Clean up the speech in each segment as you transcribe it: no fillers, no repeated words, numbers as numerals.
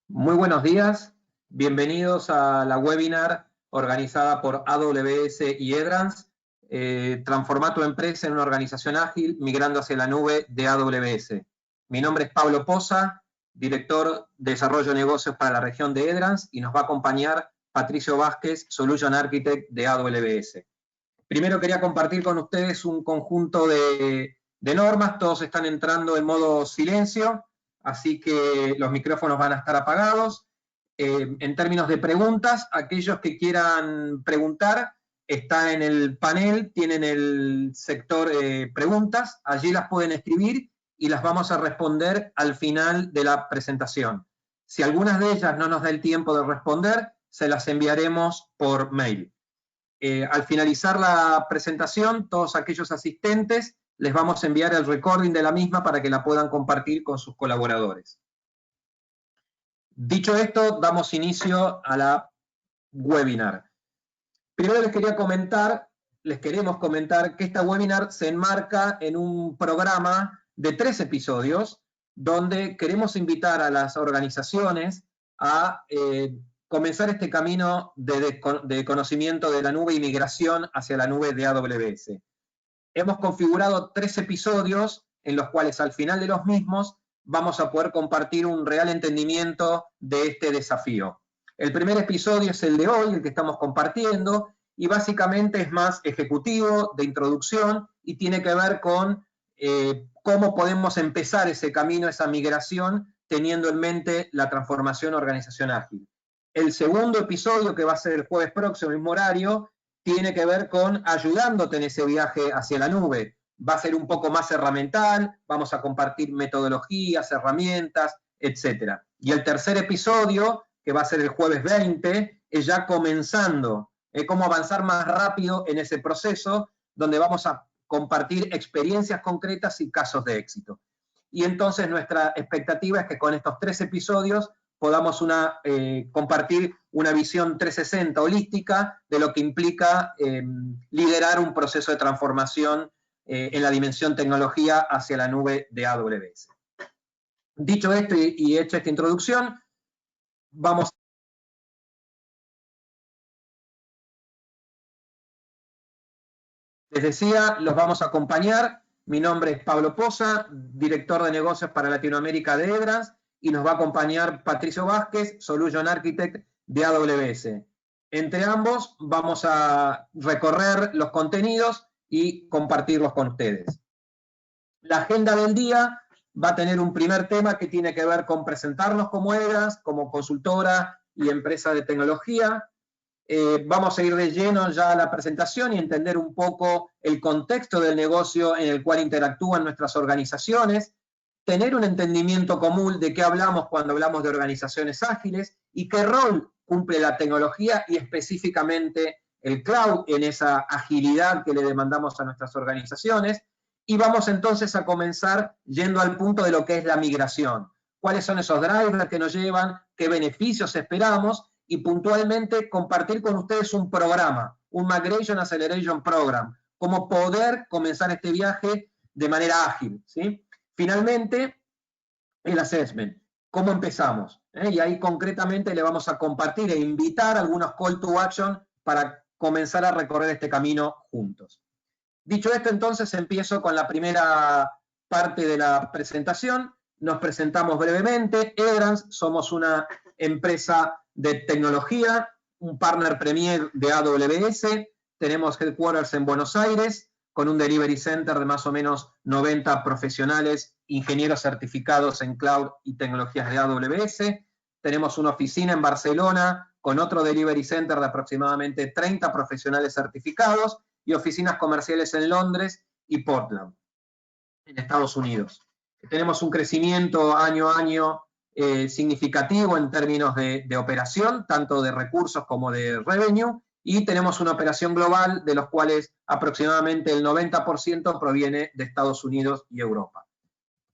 Muy buenos días, bienvenidos a la webinar organizada por AWS y Edrans, Transforma tu empresa en una organización ágil migrando hacia la nube de AWS. Mi nombre es Pablo Poza, director de desarrollo de negocios para la región de Edrans, y nos va a acompañar Patricio Vázquez, Solution Architect de AWS. Primero quería compartir con ustedes un conjunto de normas. Todos están entrando en modo silencio, así que los micrófonos van a estar apagados. En términos de preguntas, aquellos que quieran preguntar, está en el panel, tienen el sector preguntas, allí las pueden escribir y las vamos a responder al final de la presentación. Si algunas de ellas no nos da el tiempo de responder, se las enviaremos por mail. Al finalizar la presentación, todos aquellos asistentes les vamos a enviar el recording de la misma para que la puedan compartir con sus colaboradores. Dicho esto, damos inicio a la webinar. Primero les queremos comentar que esta webinar se enmarca en un programa de 3 episodios donde queremos invitar a las organizaciones a comenzar este camino de conocimiento de la nube y migración hacia la nube de AWS. Hemos configurado 3 episodios en los cuales al final de los mismos vamos a poder compartir un real entendimiento de este desafío. El primer episodio es el de hoy, el que estamos compartiendo, y básicamente es más ejecutivo, de introducción, y tiene que ver con cómo podemos empezar ese camino, esa migración, teniendo en mente la transformación organización ágil. El segundo episodio, que va a ser el jueves próximo, mismo horario, tiene que ver con ayudándote en ese viaje hacia la nube. Va a ser un poco más herramental, vamos a compartir metodologías, herramientas, etc. Y el tercer episodio, que va a ser el jueves 20, es ya comenzando, cómo avanzar más rápido en ese proceso, donde vamos a compartir experiencias concretas y casos de éxito. Y entonces nuestra expectativa es que con estos 3 episodios podamos compartir una visión 360 holística de lo que implica liderar un proceso de transformación en la dimensión tecnología hacia la nube de AWS. Dicho esto y hecha esta introducción, vamos. Les decía, los vamos a acompañar. Mi nombre es Pablo Poza, director de negocios para Latinoamérica de Edrans, y nos va a acompañar Patricio Vázquez, Solution Architect de AWS. Entre ambos vamos a recorrer los contenidos y compartirlos con ustedes. La agenda del día va a tener un primer tema que tiene que ver con presentarnos como Edrans, como consultora y empresa de tecnología. Vamos a ir de lleno ya a la presentación y entender un poco el contexto del negocio en el cual interactúan nuestras organizaciones, tener un entendimiento común de qué hablamos cuando hablamos de organizaciones ágiles y qué rol cumple la tecnología y específicamente el cloud en esa agilidad que le demandamos a nuestras organizaciones. Y vamos entonces a comenzar yendo al punto de lo que es la migración. ¿Cuáles son esos drivers que nos llevan? ¿Qué beneficios esperamos? Y puntualmente compartir con ustedes un programa, un Migration Acceleration Program, cómo poder comenzar este viaje de manera ágil, ¿sí? Finalmente, el assessment, cómo empezamos, y ahí concretamente le vamos a compartir e invitar algunos call to action para comenzar a recorrer este camino juntos. Dicho esto, entonces empiezo con la primera parte de la presentación. Nos presentamos brevemente. Edrans, somos una empresa de tecnología, un partner premier de AWS. Tenemos headquarters en Buenos Aires, con un delivery center de más o menos 90 profesionales, ingenieros certificados en cloud y tecnologías de AWS. Tenemos una oficina en Barcelona, con otro delivery center de aproximadamente 30 profesionales certificados, y oficinas comerciales en Londres y Portland, en Estados Unidos. Tenemos un crecimiento año a año significativo en términos de operación, tanto de recursos como de revenue, y tenemos una operación global de los cuales aproximadamente el 90% proviene de Estados Unidos y Europa.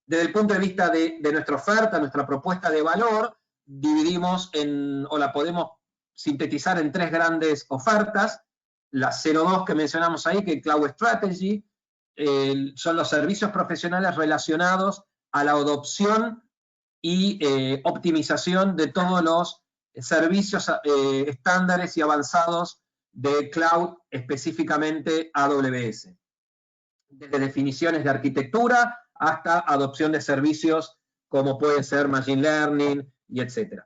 Desde el punto de vista de nuestra oferta, nuestra propuesta de valor, dividimos o la podemos sintetizar en 3 grandes ofertas. La 02 que mencionamos ahí, que es Cloud Strategy, son los servicios profesionales relacionados a la adopción y optimización de todos los servicios estándares y avanzados de cloud, específicamente AWS. Desde definiciones de arquitectura hasta adopción de servicios como puede ser Machine Learning y etcétera.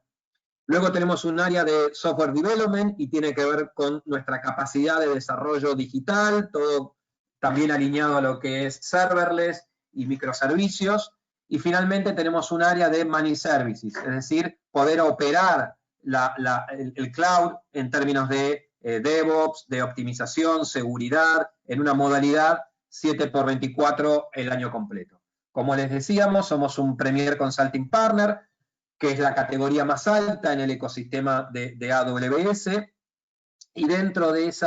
Luego tenemos un área de Software Development y tiene que ver con nuestra capacidad de desarrollo digital, todo también alineado a lo que es serverless y microservicios. Y finalmente tenemos un área de Managed Services, es decir, poder operar el cloud en términos de DevOps, de optimización, seguridad, en una modalidad 7x24 el año completo. Como les decíamos, somos un Premier Consulting Partner, que es la categoría más alta en el ecosistema de AWS, y dentro de ese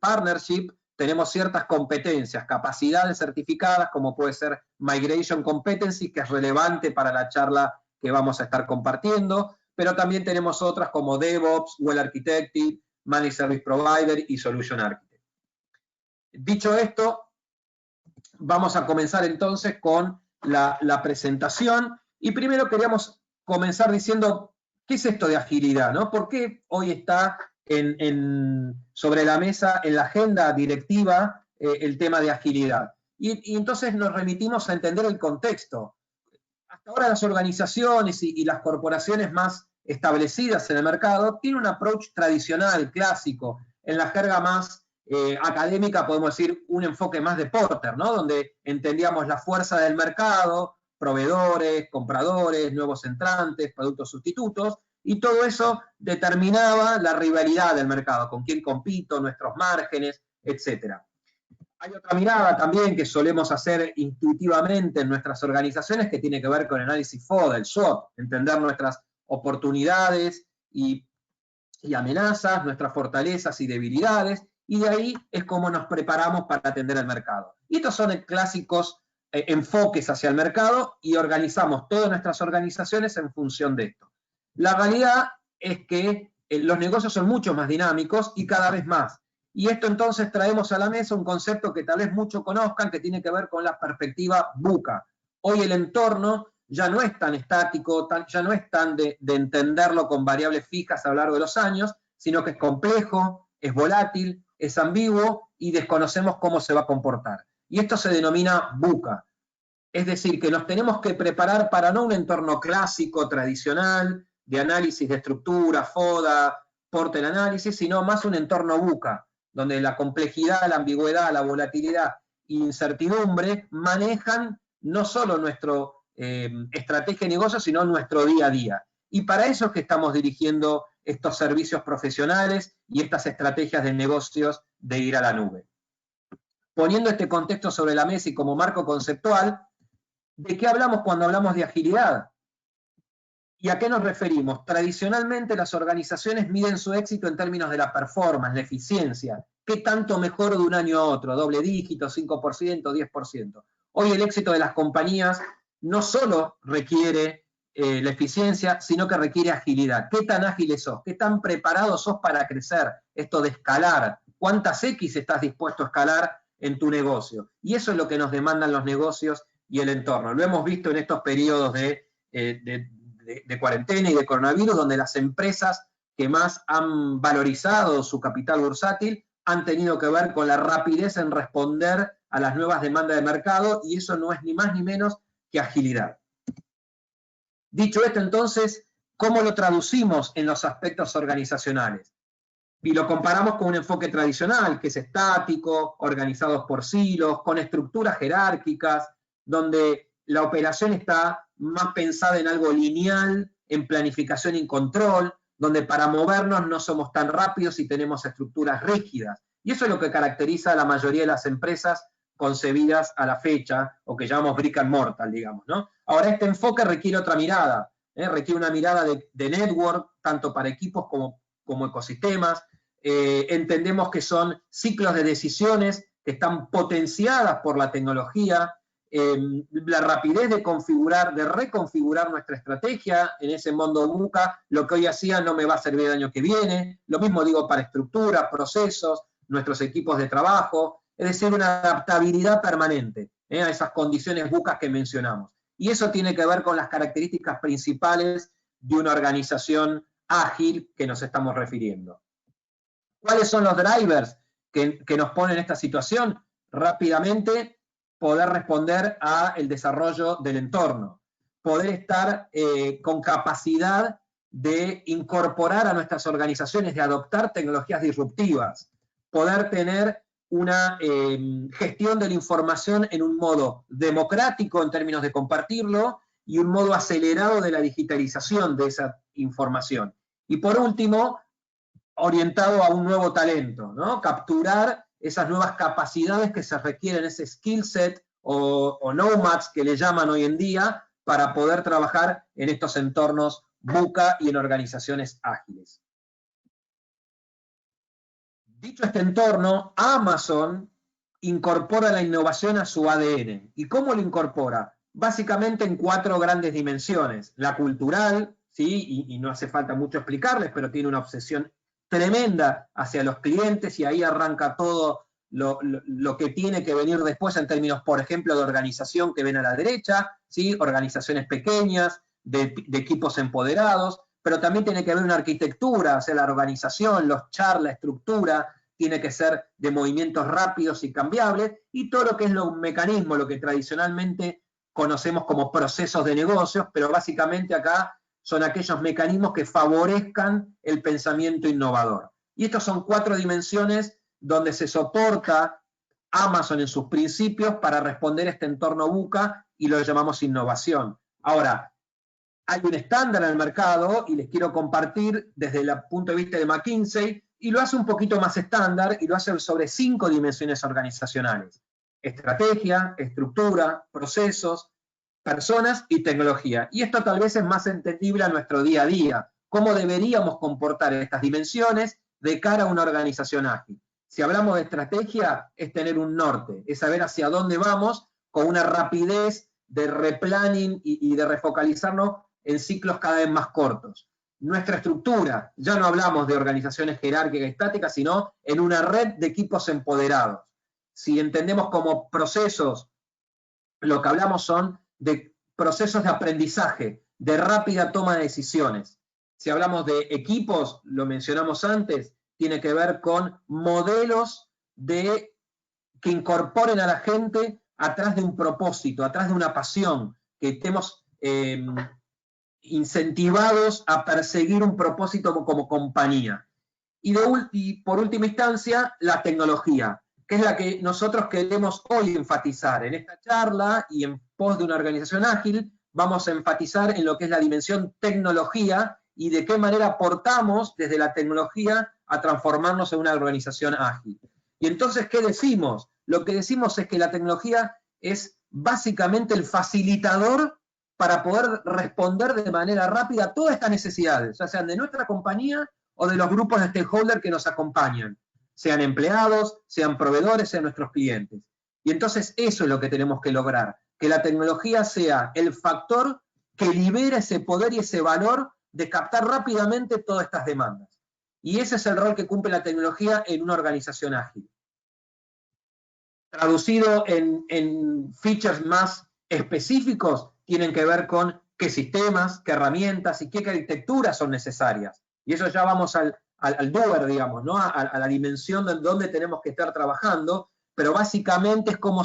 partnership tenemos ciertas competencias, capacidades certificadas, como puede ser Migration Competency, que es relevante para la charla que vamos a estar compartiendo, pero también tenemos otras como DevOps, Well Architected, Managed Service Provider y Solution Architect. Dicho esto, vamos a comenzar entonces con la presentación. Y primero queríamos comenzar diciendo, ¿qué es esto de agilidad, ¿no? ¿Por qué hoy está sobre la mesa, en la agenda directiva, el tema de agilidad? Y entonces nos remitimos a entender el contexto. Hasta ahora las organizaciones y las corporaciones más establecidas en el mercado tienen un approach tradicional, clásico, en la jerga más académica podemos decir un enfoque más de Porter, ¿no? Donde entendíamos la fuerza del mercado, proveedores, compradores, nuevos entrantes, productos sustitutos, y todo eso determinaba la rivalidad del mercado, con quién compito, nuestros márgenes, etc. Hay otra mirada también que solemos hacer intuitivamente en nuestras organizaciones que tiene que ver con el análisis FODA, el SWOT, entender nuestras oportunidades y amenazas, nuestras fortalezas y debilidades, y de ahí es como nos preparamos para atender el mercado. Y estos son clásicos enfoques hacia el mercado y organizamos todas nuestras organizaciones en función de esto. La realidad es que los negocios son mucho más dinámicos y cada vez más. Y esto entonces traemos a la mesa un concepto que tal vez muchos conozcan, que tiene que ver con la perspectiva VUCA. Hoy el entorno ya no es tan estático, ya no es tan de entenderlo con variables fijas a lo largo de los años, sino que es complejo, es volátil, es ambiguo y desconocemos cómo se va a comportar. Y esto se denomina VUCA. Es decir, que nos tenemos que preparar para no un entorno clásico, tradicional, de análisis de estructura, FODA, Porter análisis, sino más un entorno VUCA, donde la complejidad, la ambigüedad, la volatilidad e incertidumbre manejan no solo nuestro estrategia de negocio, sino nuestro día a día. Y para eso es que estamos dirigiendo estos servicios profesionales y estas estrategias de negocios de ir a la nube. Poniendo este contexto sobre la mesa y como marco conceptual, ¿de qué hablamos cuando hablamos de agilidad? ¿Y a qué nos referimos? Tradicionalmente las organizaciones miden su éxito en términos de la performance, la eficiencia. ¿Qué tanto mejoro de un año a otro? Doble dígito, 5%, 10%. Hoy el éxito de las compañías no solo requiere la eficiencia, sino que requiere agilidad. ¿Qué tan ágiles sos? ¿Qué tan preparados sos para crecer? Esto de escalar. ¿Cuántas X estás dispuesto a escalar en tu negocio? Y eso es lo que nos demandan los negocios y el entorno. Lo hemos visto en estos periodos de cuarentena y de coronavirus, donde las empresas que más han valorizado su capital bursátil han tenido que ver con la rapidez en responder a las nuevas demandas de mercado, y eso no es ni más ni menos que agilidad. Dicho esto, entonces, ¿cómo lo traducimos en los aspectos organizacionales? Y lo comparamos con un enfoque tradicional, que es estático, organizados por silos, con estructuras jerárquicas, donde la operación está más pensada en algo lineal, en planificación y control, donde para movernos no somos tan rápidos y tenemos estructuras rígidas. Y eso es lo que caracteriza a la mayoría de las empresas concebidas a la fecha, o que llamamos brick and mortar, digamos, ¿no? Ahora, este enfoque requiere otra mirada, requiere una mirada de network, tanto para equipos como ecosistemas. Entendemos que son ciclos de decisiones que están potenciadas por la tecnología, la rapidez de reconfigurar nuestra estrategia en ese mundo VUCA. Lo que hoy hacía no me va a servir el año que viene. Lo mismo digo para estructuras, procesos, nuestros equipos de trabajo. Es decir, una adaptabilidad permanente a esas condiciones VUCA que mencionamos. Y eso tiene que ver con las características principales de una organización ágil que nos estamos refiriendo. ¿Cuáles son los drivers que nos ponen en esta situación? Rápidamente, poder responder al desarrollo del entorno, poder estar con capacidad de incorporar a nuestras organizaciones, de adoptar tecnologías disruptivas, poder tener una gestión de la información en un modo democrático en términos de compartirlo y un modo acelerado de la digitalización de esa información. Y por último, orientado a un nuevo talento, ¿no? Capturar esas nuevas capacidades que se requieren, ese skill set o nomads que le llaman hoy en día, para poder trabajar en estos entornos VUCA y en organizaciones ágiles. Dicho este entorno, Amazon incorpora la innovación a su ADN. ¿Y cómo lo incorpora? Básicamente en 4 grandes dimensiones. La cultural, ¿sí? Y no hace falta mucho explicarles, pero tiene una obsesión tremenda hacia los clientes y ahí arranca todo lo que tiene que venir después en términos, por ejemplo, de organización que ven a la derecha, ¿sí? Organizaciones pequeñas, de equipos empoderados, pero también tiene que haber una arquitectura, o sea, la organización, los chars, la estructura, tiene que ser de movimientos rápidos y cambiables, y todo lo que es un mecanismo, lo que tradicionalmente conocemos como procesos de negocios, pero básicamente acá son aquellos mecanismos que favorezcan el pensamiento innovador. Y estos son 4 dimensiones donde se soporta Amazon en sus principios para responder a este entorno VUCA y lo llamamos innovación. Ahora, hay un estándar en el mercado y les quiero compartir desde el punto de vista de McKinsey y lo hace un poquito más estándar y lo hace sobre 5 dimensiones organizacionales. Estrategia, estructura, procesos, personas y tecnología. Y esto tal vez es más entendible a nuestro día a día. ¿Cómo deberíamos comportar estas dimensiones de cara a una organización ágil? Si hablamos de estrategia, es tener un norte, es saber hacia dónde vamos con una rapidez de replanning y de refocalizarnos en ciclos cada vez más cortos. Nuestra estructura, ya no hablamos de organizaciones jerárquicas y estáticas, sino en una red de equipos empoderados. Si entendemos como procesos, lo que hablamos son de procesos de aprendizaje, de rápida toma de decisiones. Si hablamos de equipos, lo mencionamos antes, tiene que ver con modelos que incorporen a la gente atrás de un propósito, atrás de una pasión, que estemos incentivados a perseguir un propósito como compañía. Y por última instancia, la tecnología, que es la que nosotros queremos hoy enfatizar. En esta charla y en pos de una organización ágil, vamos a enfatizar en lo que es la dimensión tecnología y de qué manera aportamos desde la tecnología a transformarnos en una organización ágil. Y entonces, ¿qué decimos? Lo que decimos es que la tecnología es básicamente el facilitador para poder responder de manera rápida a todas estas necesidades, ya sean de nuestra compañía o de los grupos de stakeholders que nos acompañan, sean empleados, sean proveedores, sean nuestros clientes. Y entonces eso es lo que tenemos que lograr, que la tecnología sea el factor que libera ese poder y ese valor de captar rápidamente todas estas demandas. Y ese es el rol que cumple la tecnología en una organización ágil. Traducido en features más específicos, tienen que ver con qué sistemas, qué herramientas y qué arquitecturas son necesarias. Y eso ya vamos al doer, digamos, ¿no? a la dimensión de donde tenemos que estar trabajando, pero básicamente es cómo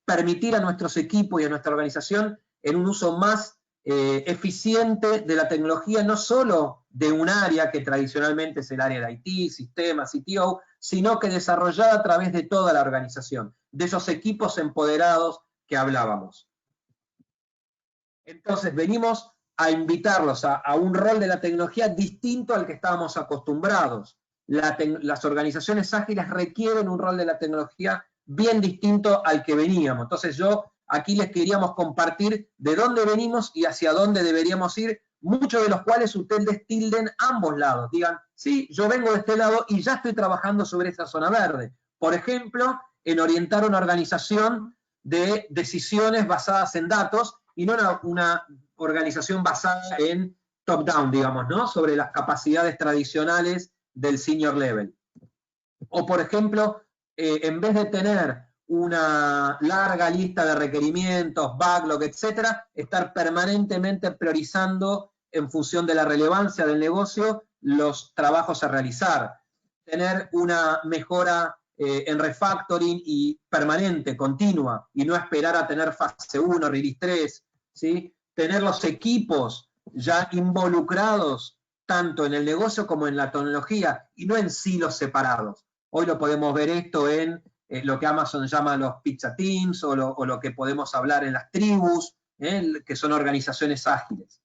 permitir a nuestros equipos y a nuestra organización en un uso más eficiente de la tecnología, no solo de un área que tradicionalmente es el área de IT, sistemas, CTO, sino que desarrollada a través de toda la organización, de esos equipos empoderados que hablábamos. Entonces venimos a invitarlos a un rol de la tecnología distinto al que estábamos acostumbrados. Las organizaciones ágiles requieren un rol de la tecnología bien distinto al que veníamos. Entonces aquí les queríamos compartir de dónde venimos y hacia dónde deberíamos ir, muchos de los cuales ustedes tilden ambos lados. Digan, sí, yo vengo de este lado y ya estoy trabajando sobre esa zona verde. Por ejemplo, en orientar una organización de decisiones basadas en datos y no una organización basada en top-down, digamos, ¿no? Sobre las capacidades tradicionales del senior level. O, por ejemplo, en vez de tener una larga lista de requerimientos, backlog, etcétera, estar permanentemente priorizando en función de la relevancia del negocio los trabajos a realizar, tener una mejora en refactoring y permanente, continua, y no esperar a tener fase 1, release 3, ¿sí? Tener los equipos ya involucrados tanto en el negocio como en la tecnología y no en silos separados. Hoy lo podemos ver esto en lo que Amazon llama los pizza teams o lo que podemos hablar en las tribus, que son organizaciones ágiles.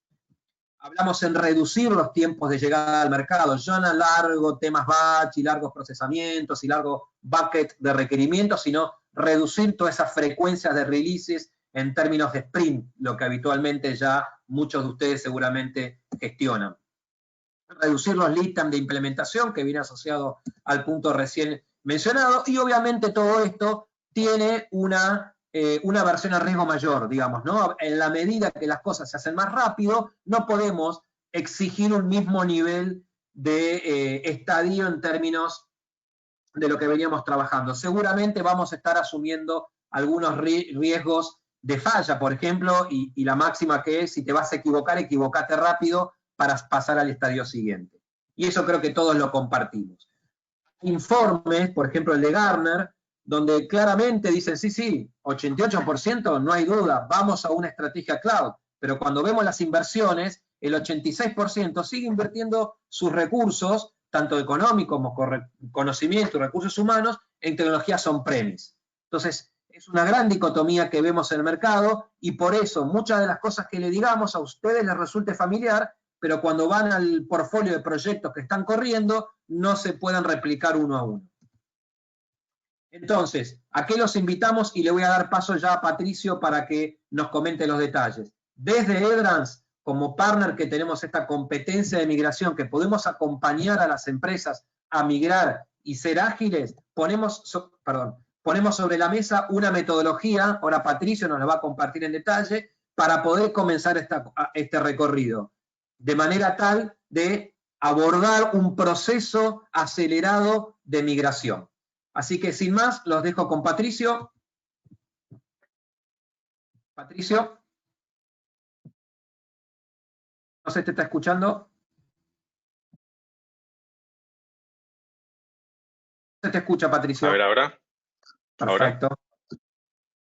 Hablamos en reducir los tiempos de llegada al mercado. Yo no alargo temas batch y largos procesamientos y largo bucket de requerimientos, sino reducir todas esas frecuencias de releases en términos de sprint, lo que habitualmente ya muchos de ustedes seguramente gestionan. Reducir los lead time de implementación, que viene asociado al punto recién mencionado, y obviamente todo esto tiene una versión a riesgo mayor, digamos, ¿no? En la medida que las cosas se hacen más rápido, no podemos exigir un mismo nivel de estadio en términos de lo que veníamos trabajando. Seguramente vamos a estar asumiendo algunos riesgos de falla, por ejemplo, y la máxima que es, si te vas a equivocar, equivocate rápido para pasar al estadio siguiente. Y eso creo que todos lo compartimos. Informes, por ejemplo el de Gartner, donde claramente dicen, sí, 88%, no hay duda, vamos a una estrategia cloud, pero cuando vemos las inversiones, el 86% sigue invirtiendo sus recursos, tanto económicos como conocimiento y recursos humanos, en tecnologías on-premise. Entonces, es una gran dicotomía que vemos en el mercado y por eso muchas de las cosas que le digamos a ustedes les resulte familiar, pero cuando van al portfolio de proyectos que están corriendo, no se pueden replicar uno a uno. Entonces, ¿a qué los invitamos? Y le voy a dar paso ya a Patricio para que nos comente los detalles. Desde Edrans, como partner que tenemos esta competencia de migración, que podemos acompañar a las empresas a migrar y ser ágiles, ponemos sobre la mesa una metodología, ahora Patricio nos la va a compartir en detalle, para poder comenzar este recorrido, de manera tal de abordar un proceso acelerado de migración. Así que sin más, los dejo con Patricio. Patricio. No sé, ¿te está escuchando? ¿Se te escucha, Patricio? A ver, ahora. Perfecto. ¿Ahora?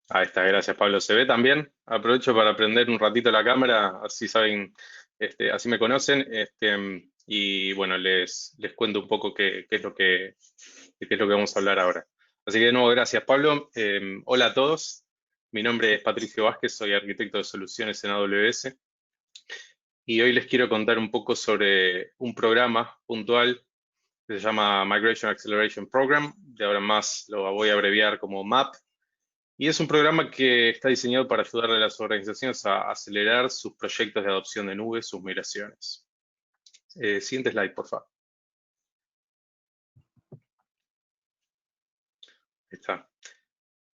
Ahí está, gracias Pablo. ¿Se ve también? Aprovecho para prender un ratito la cámara, así saben, así me conocen. Y bueno, les cuento un poco qué es lo que vamos a hablar ahora. Así que de nuevo, gracias Pablo. Hola a todos. Mi nombre es Patricio Vázquez, soy arquitecto de soluciones en AWS. Y hoy les quiero contar un poco sobre un programa puntual que se llama Migration Acceleration Program. De ahora en más lo voy a abreviar como MAP. Y es un programa que está diseñado para ayudarle a las organizaciones a acelerar sus proyectos de adopción de nube, sus migraciones. Siguiente slide, por favor. Ahí está.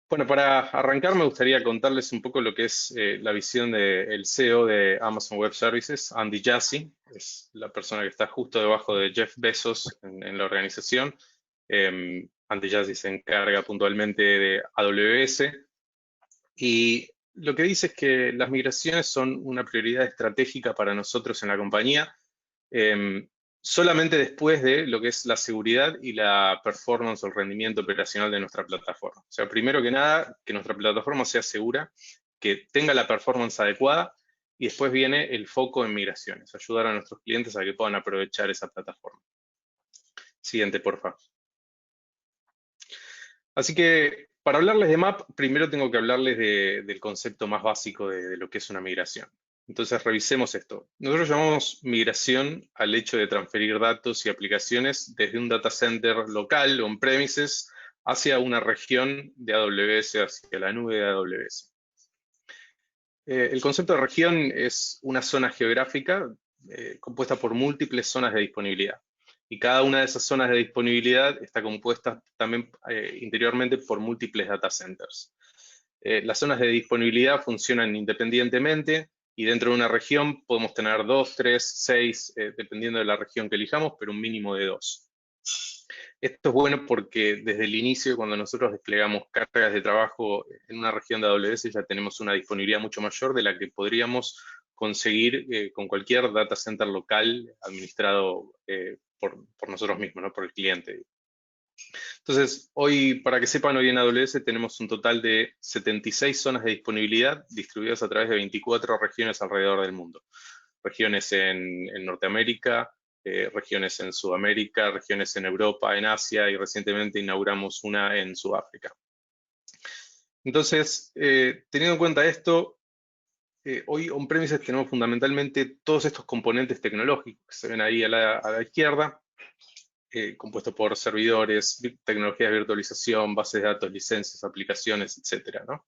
Bueno, para arrancar me gustaría contarles un poco lo que es la visión del CEO de Amazon Web Services, Andy Jassy. Es la persona que está justo debajo de Jeff Bezos en la organización. Andy Jassy se encarga puntualmente de AWS. Y lo que dice es que las migraciones son una prioridad estratégica para nosotros en la compañía, solamente después de lo que es la seguridad y la performance o el rendimiento operacional de nuestra plataforma. O sea, primero que nada, que nuestra plataforma sea segura, que tenga la performance adecuada y después viene el foco en migraciones, ayudar a nuestros clientes a que puedan aprovechar esa plataforma. Siguiente, por favor. Así que para hablarles de MAP, primero tengo que hablarles del concepto más básico de lo que es una migración. Entonces, revisemos esto. Nosotros llamamos migración al hecho de transferir datos y aplicaciones desde un data center local, on-premises, hacia una región de AWS, hacia la nube de AWS. El concepto de región es una zona geográfica compuesta por múltiples zonas de disponibilidad. Y cada una de esas zonas de disponibilidad está compuesta también interiormente por múltiples data centers. Las zonas de disponibilidad funcionan independientemente y dentro de una región podemos tener 2, 3, 6, dependiendo de la región que elijamos, pero un mínimo de 2. Esto es bueno porque desde el inicio, cuando nosotros desplegamos cargas de trabajo en una región de AWS, ya tenemos una disponibilidad mucho mayor de la que podríamos conseguir con cualquier data center local administrado por nosotros mismos, ¿no? Por el cliente. Entonces, hoy, para que sepan, hoy en AWS tenemos un total de 76 zonas de disponibilidad distribuidas a través de 24 regiones alrededor del mundo. Regiones en Norteamérica, regiones en Sudamérica, regiones en Europa, en Asia y recientemente inauguramos una en Sudáfrica. Entonces, teniendo en cuenta esto, hoy on-premises tenemos fundamentalmente todos estos componentes tecnológicos que se ven ahí a la izquierda, compuesto por servidores, tecnologías de virtualización, bases de datos, licencias, aplicaciones, etcétera, ¿no?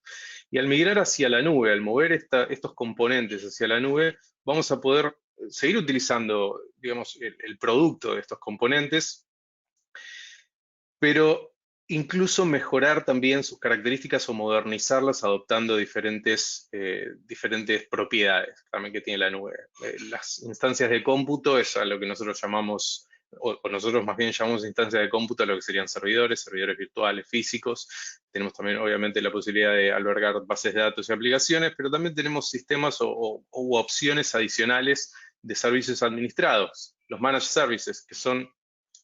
Y al migrar hacia la nube, al mover estos componentes hacia la nube, vamos a poder seguir utilizando, digamos, el producto de estos componentes, pero incluso mejorar también sus características o modernizarlas adoptando diferentes propiedades también que tiene la nube. Las instancias de cómputo es a lo que nosotros llamamos, o nosotros más bien llamamos instancias de cómputo a lo que serían servidores virtuales, físicos. Tenemos también obviamente la posibilidad de albergar bases de datos y aplicaciones, pero también tenemos sistemas u opciones adicionales de servicios administrados, los managed services, que son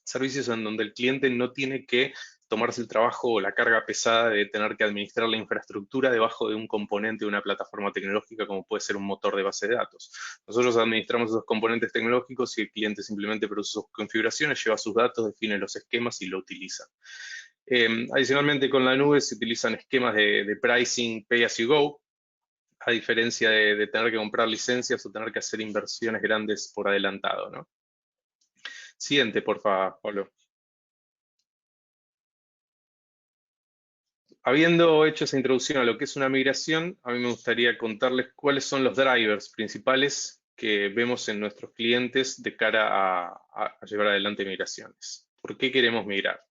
servicios en donde el cliente no tiene que tomarse el trabajo o la carga pesada de tener que administrar la infraestructura debajo de un componente de una plataforma tecnológica como puede ser un motor de base de datos. Nosotros administramos esos componentes tecnológicos y el cliente simplemente produce sus configuraciones, lleva sus datos, define los esquemas y lo utiliza. Adicionalmente, con la nube se utilizan esquemas de pricing pay as you go, a diferencia de tener que comprar licencias o tener que hacer inversiones grandes por adelantado, ¿no? Siguiente, por favor, Pablo. Habiendo hecho esa introducción a lo que es una migración, a mí me gustaría contarles cuáles son los drivers principales que vemos en nuestros clientes de cara a llevar adelante migraciones. ¿Por qué queremos migrar?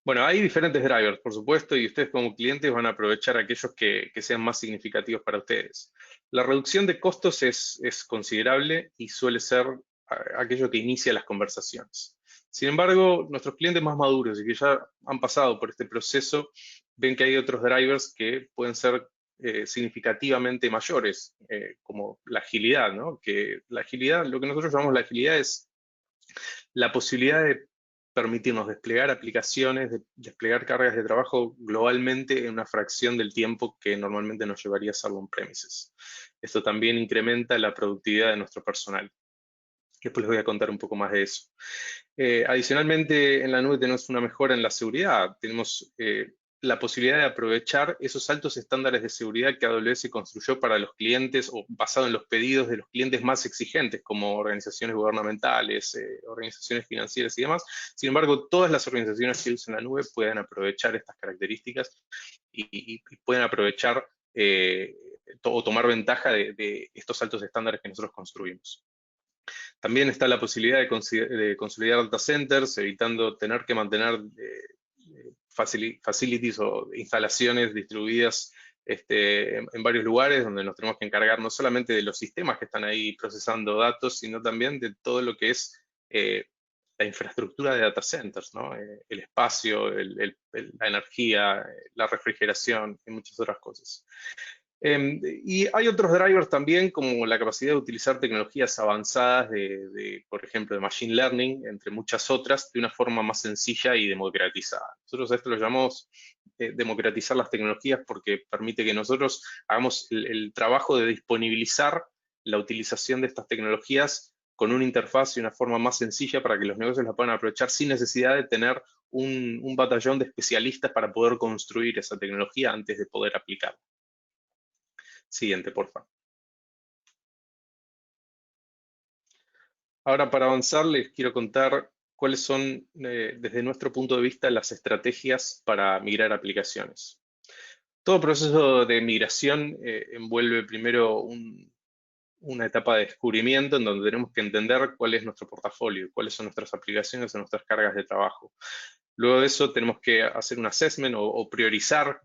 Bueno, hay diferentes drivers, por supuesto, y ustedes como clientes van a aprovechar aquellos que sean más significativos para ustedes. La reducción de costos es considerable y suele ser aquello que inicia las conversaciones. Sin embargo, nuestros clientes más maduros y que ya han pasado por este proceso, ven que hay otros drivers que pueden ser significativamente mayores, como la agilidad, ¿no? Que la agilidad, lo que nosotros llamamos la agilidad es la posibilidad de permitirnos desplegar aplicaciones, desplegar cargas de trabajo globalmente en una fracción del tiempo que normalmente nos llevaría a hacerlo on-premises. Esto también incrementa la productividad de nuestro personal. Después les voy a contar un poco más de eso. Adicionalmente, en la nube tenemos una mejora en la seguridad. Tenemos la posibilidad de aprovechar esos altos estándares de seguridad que AWS construyó para los clientes o basado en los pedidos de los clientes más exigentes, como organizaciones gubernamentales, organizaciones financieras y demás. Sin embargo, todas las organizaciones que usan la nube pueden aprovechar estas características y pueden aprovechar o tomar ventaja de estos altos estándares que nosotros construimos. También está la posibilidad de consolidar data centers, evitando tener que mantener facilities o instalaciones distribuidas en varios lugares donde nos tenemos que encargar no solamente de los sistemas que están ahí procesando datos, sino también de todo lo que es la infraestructura de data centers, ¿no? El espacio, la energía, la refrigeración y muchas otras cosas. Y hay otros drivers también, como la capacidad de utilizar tecnologías avanzadas por ejemplo, de Machine Learning, entre muchas otras, de una forma más sencilla y democratizada. Nosotros a esto lo llamamos democratizar las tecnologías porque permite que nosotros hagamos el trabajo de disponibilizar la utilización de estas tecnologías con una interfaz y una forma más sencilla para que los negocios la puedan aprovechar sin necesidad de tener un batallón de especialistas para poder construir esa tecnología antes de poder aplicarla. Siguiente, por favor. Ahora, para avanzar, les quiero contar cuáles son, desde nuestro punto de vista, las estrategias para migrar aplicaciones. Todo proceso de migración envuelve primero una etapa de descubrimiento en donde tenemos que entender cuál es nuestro portafolio, cuáles son nuestras aplicaciones o nuestras cargas de trabajo. Luego de eso tenemos que hacer un assessment o priorizar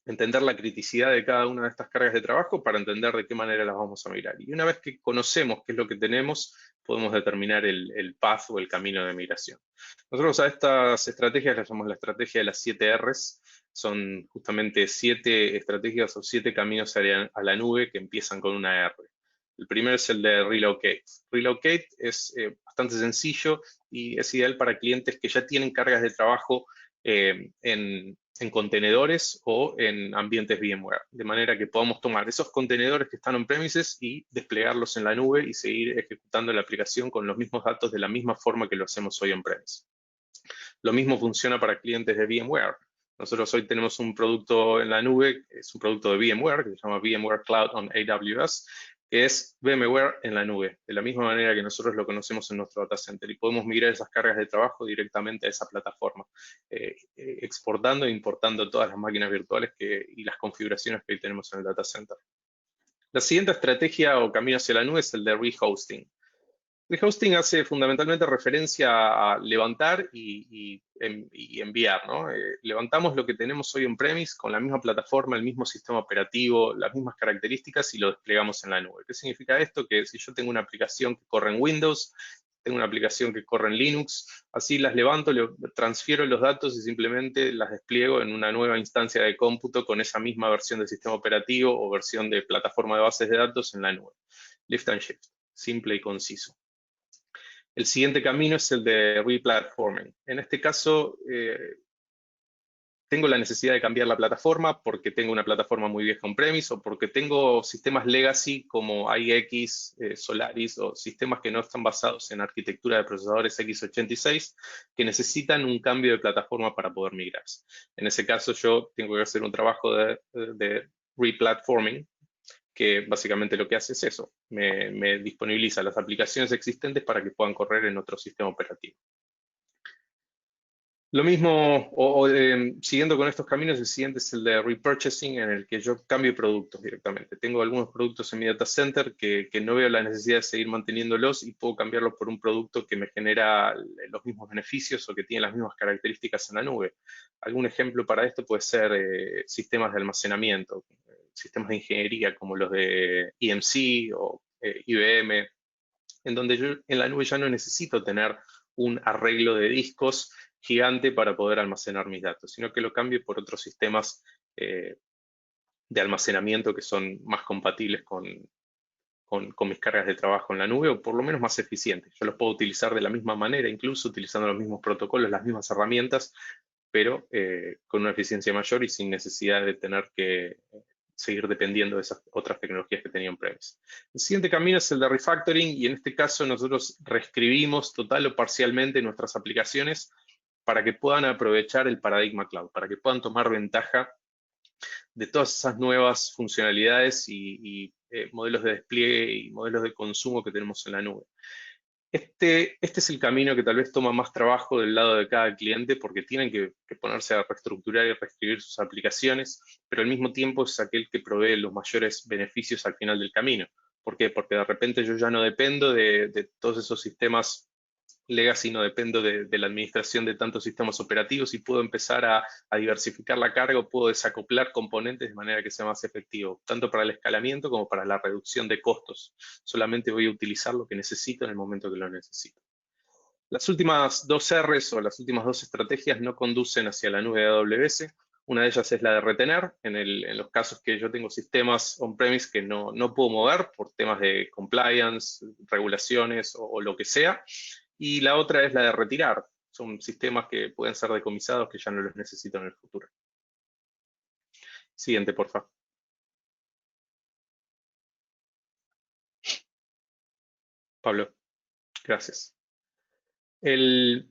entender la criticidad de cada una de estas cargas de trabajo para entender de qué manera las vamos a migrar. Y una vez que conocemos qué es lo que tenemos, podemos determinar el path o el camino de migración. Nosotros a estas estrategias las llamamos la estrategia de las 7 Rs. Son justamente 7 estrategias o 7 caminos a la nube que empiezan con una R. El primero es el de Relocate. Relocate es bastante sencillo y es ideal para clientes que ya tienen cargas de trabajo en contenedores o en ambientes VMware, de manera que podamos tomar esos contenedores que están on-premises y desplegarlos en la nube y seguir ejecutando la aplicación con los mismos datos de la misma forma que lo hacemos hoy on-premise. Lo mismo funciona para clientes de VMware. Nosotros hoy tenemos un producto en la nube, es un producto de VMware, que se llama VMware Cloud on AWS, que es VMware en la nube, de la misma manera que nosotros lo conocemos en nuestro data center, y podemos migrar esas cargas de trabajo directamente a esa plataforma, exportando e importando todas las máquinas virtuales y las configuraciones que hoy tenemos en el data center. La siguiente estrategia o camino hacia la nube es el de rehosting. Rehosting hace fundamentalmente referencia a levantar y enviar, ¿no? Levantamos lo que tenemos hoy on-premise con la misma plataforma, el mismo sistema operativo, las mismas características y lo desplegamos en la nube. ¿Qué significa esto? Que si yo tengo una aplicación que corre en Windows, tengo una aplicación que corre en Linux, así las levanto, le transfiero los datos y simplemente las despliego en una nueva instancia de cómputo con esa misma versión del sistema operativo o versión de plataforma de bases de datos en la nube. Lift and shift, simple y conciso. El siguiente camino es el de replatforming. En este caso, tengo la necesidad de cambiar la plataforma porque tengo una plataforma muy vieja on-premise o porque tengo sistemas legacy como IX, Solaris o sistemas que no están basados en arquitectura de procesadores x86 que necesitan un cambio de plataforma para poder migrarse. En ese caso, yo tengo que hacer un trabajo de replatforming, que básicamente lo que hace es eso, me disponibiliza las aplicaciones existentes para que puedan correr en otro sistema operativo. Lo mismo, siguiendo con estos caminos, el siguiente es el de repurchasing, en el que yo cambio productos directamente. Tengo algunos productos en mi data center que no veo la necesidad de seguir manteniéndolos y puedo cambiarlos por un producto que me genera los mismos beneficios o que tiene las mismas características en la nube. Algún ejemplo para esto puede ser sistemas de almacenamiento, sistemas de ingeniería como los de EMC o IBM, en donde yo en la nube ya no necesito tener un arreglo de discos gigante para poder almacenar mis datos, sino que lo cambio por otros sistemas de almacenamiento que son más compatibles con mis cargas de trabajo en la nube, o por lo menos más eficientes. Yo los puedo utilizar de la misma manera, incluso utilizando los mismos protocolos, las mismas herramientas, pero con una eficiencia mayor y sin necesidad de tener que seguir dependiendo de esas otras tecnologías que tenía on-premise. El siguiente camino es el de refactoring, y en este caso nosotros reescribimos total o parcialmente nuestras aplicaciones para que puedan aprovechar el paradigma cloud, para que puedan tomar ventaja de todas esas nuevas funcionalidades y modelos de despliegue y modelos de consumo que tenemos en la nube. Este es el camino que tal vez toma más trabajo del lado de cada cliente, porque tienen que ponerse a reestructurar y reescribir sus aplicaciones, pero al mismo tiempo es aquel que provee los mayores beneficios al final del camino. ¿Por qué? Porque de repente yo ya no dependo de todos esos sistemas legacy, no dependo de la administración de tantos sistemas operativos y puedo empezar a diversificar la carga o puedo desacoplar componentes de manera que sea más efectivo, tanto para el escalamiento como para la reducción de costos. Solamente voy a utilizar lo que necesito en el momento que lo necesito. Las últimas 2 Rs o las últimas 2 estrategias no conducen hacia la nube de AWS. Una de ellas es la de retener, en los casos que yo tengo sistemas on-premise que no puedo mover por temas de compliance, regulaciones o lo que sea. Y la otra es la de retirar. Son sistemas que pueden ser decomisados que ya no los necesito en el futuro. Siguiente, por favor. Pablo, gracias. El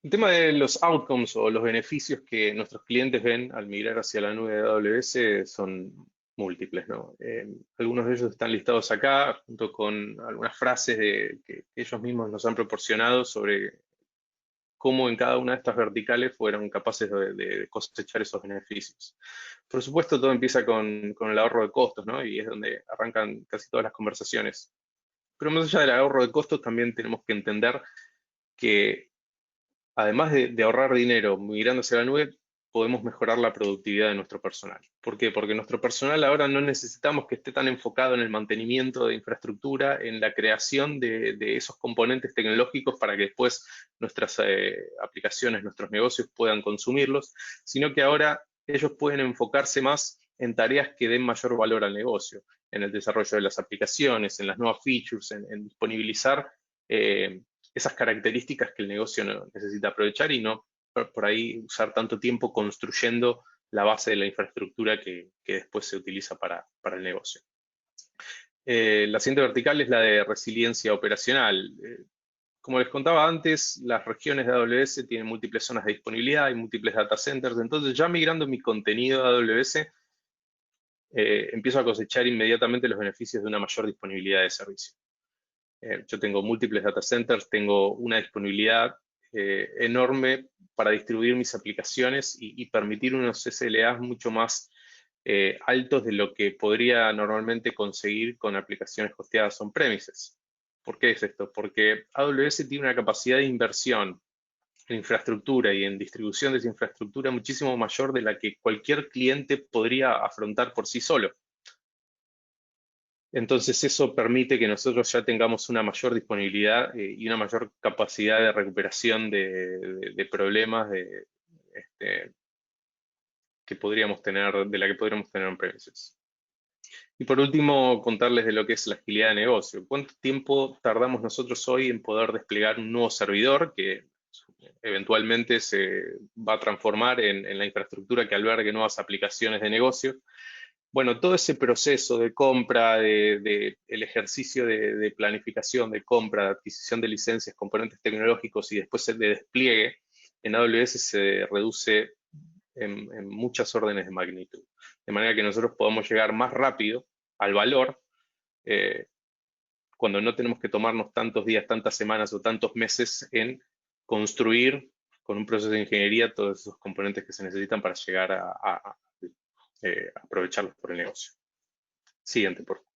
tema de los outcomes o los beneficios que nuestros clientes ven al migrar hacia la nube de AWS son múltiples, ¿no? Algunos de ellos están listados acá, junto con algunas frases que ellos mismos nos han proporcionado sobre cómo en cada una de estas verticales fueron capaces de cosechar esos beneficios. Por supuesto, todo empieza con el ahorro de costos, ¿no? Y es donde arrancan casi todas las conversaciones. Pero más allá del ahorro de costos, también tenemos que entender que además de ahorrar dinero migrando hacia la nube, podemos mejorar la productividad de nuestro personal. ¿Por qué? Porque nuestro personal ahora no necesitamos que esté tan enfocado en el mantenimiento de infraestructura, en la creación de esos componentes tecnológicos para que después nuestras aplicaciones, nuestros negocios puedan consumirlos, sino que ahora ellos pueden enfocarse más en tareas que den mayor valor al negocio, en el desarrollo de las aplicaciones, en las nuevas features, en disponibilizar esas características que el negocio necesita aprovechar y no por ahí usar tanto tiempo construyendo la base de la infraestructura que después se utiliza para el negocio. La siguiente vertical es la de resiliencia operacional. Como les contaba antes, las regiones de AWS tienen múltiples zonas de disponibilidad y múltiples data centers, entonces ya migrando mi contenido a AWS, empiezo a cosechar inmediatamente los beneficios de una mayor disponibilidad de servicio. Yo tengo múltiples data centers, tengo una disponibilidad enorme para distribuir mis aplicaciones y permitir unos SLAs mucho más altos de lo que podría normalmente conseguir con aplicaciones hosteadas on-premises. ¿Por qué es esto? Porque AWS tiene una capacidad de inversión en infraestructura y en distribución de esa infraestructura muchísimo mayor de la que cualquier cliente podría afrontar por sí solo. Entonces eso permite que nosotros ya tengamos una mayor disponibilidad y una mayor capacidad de recuperación de problemas que podríamos tener, de la que podríamos tener en premises. Y por último, contarles de lo que es la agilidad de negocio. ¿Cuánto tiempo tardamos nosotros hoy en poder desplegar un nuevo servidor que eventualmente se va a transformar en la infraestructura que albergue nuevas aplicaciones de negocio? Bueno, todo ese proceso de compra, el ejercicio de planificación, de compra, de adquisición de licencias, componentes tecnológicos y después el de despliegue en AWS se reduce en muchas órdenes de magnitud. De manera que nosotros podamos llegar más rápido al valor cuando no tenemos que tomarnos tantos días, tantas semanas o tantos meses en construir con un proceso de ingeniería todos esos componentes que se necesitan para llegar a aprovecharlos por el negocio. Siguiente, por favor.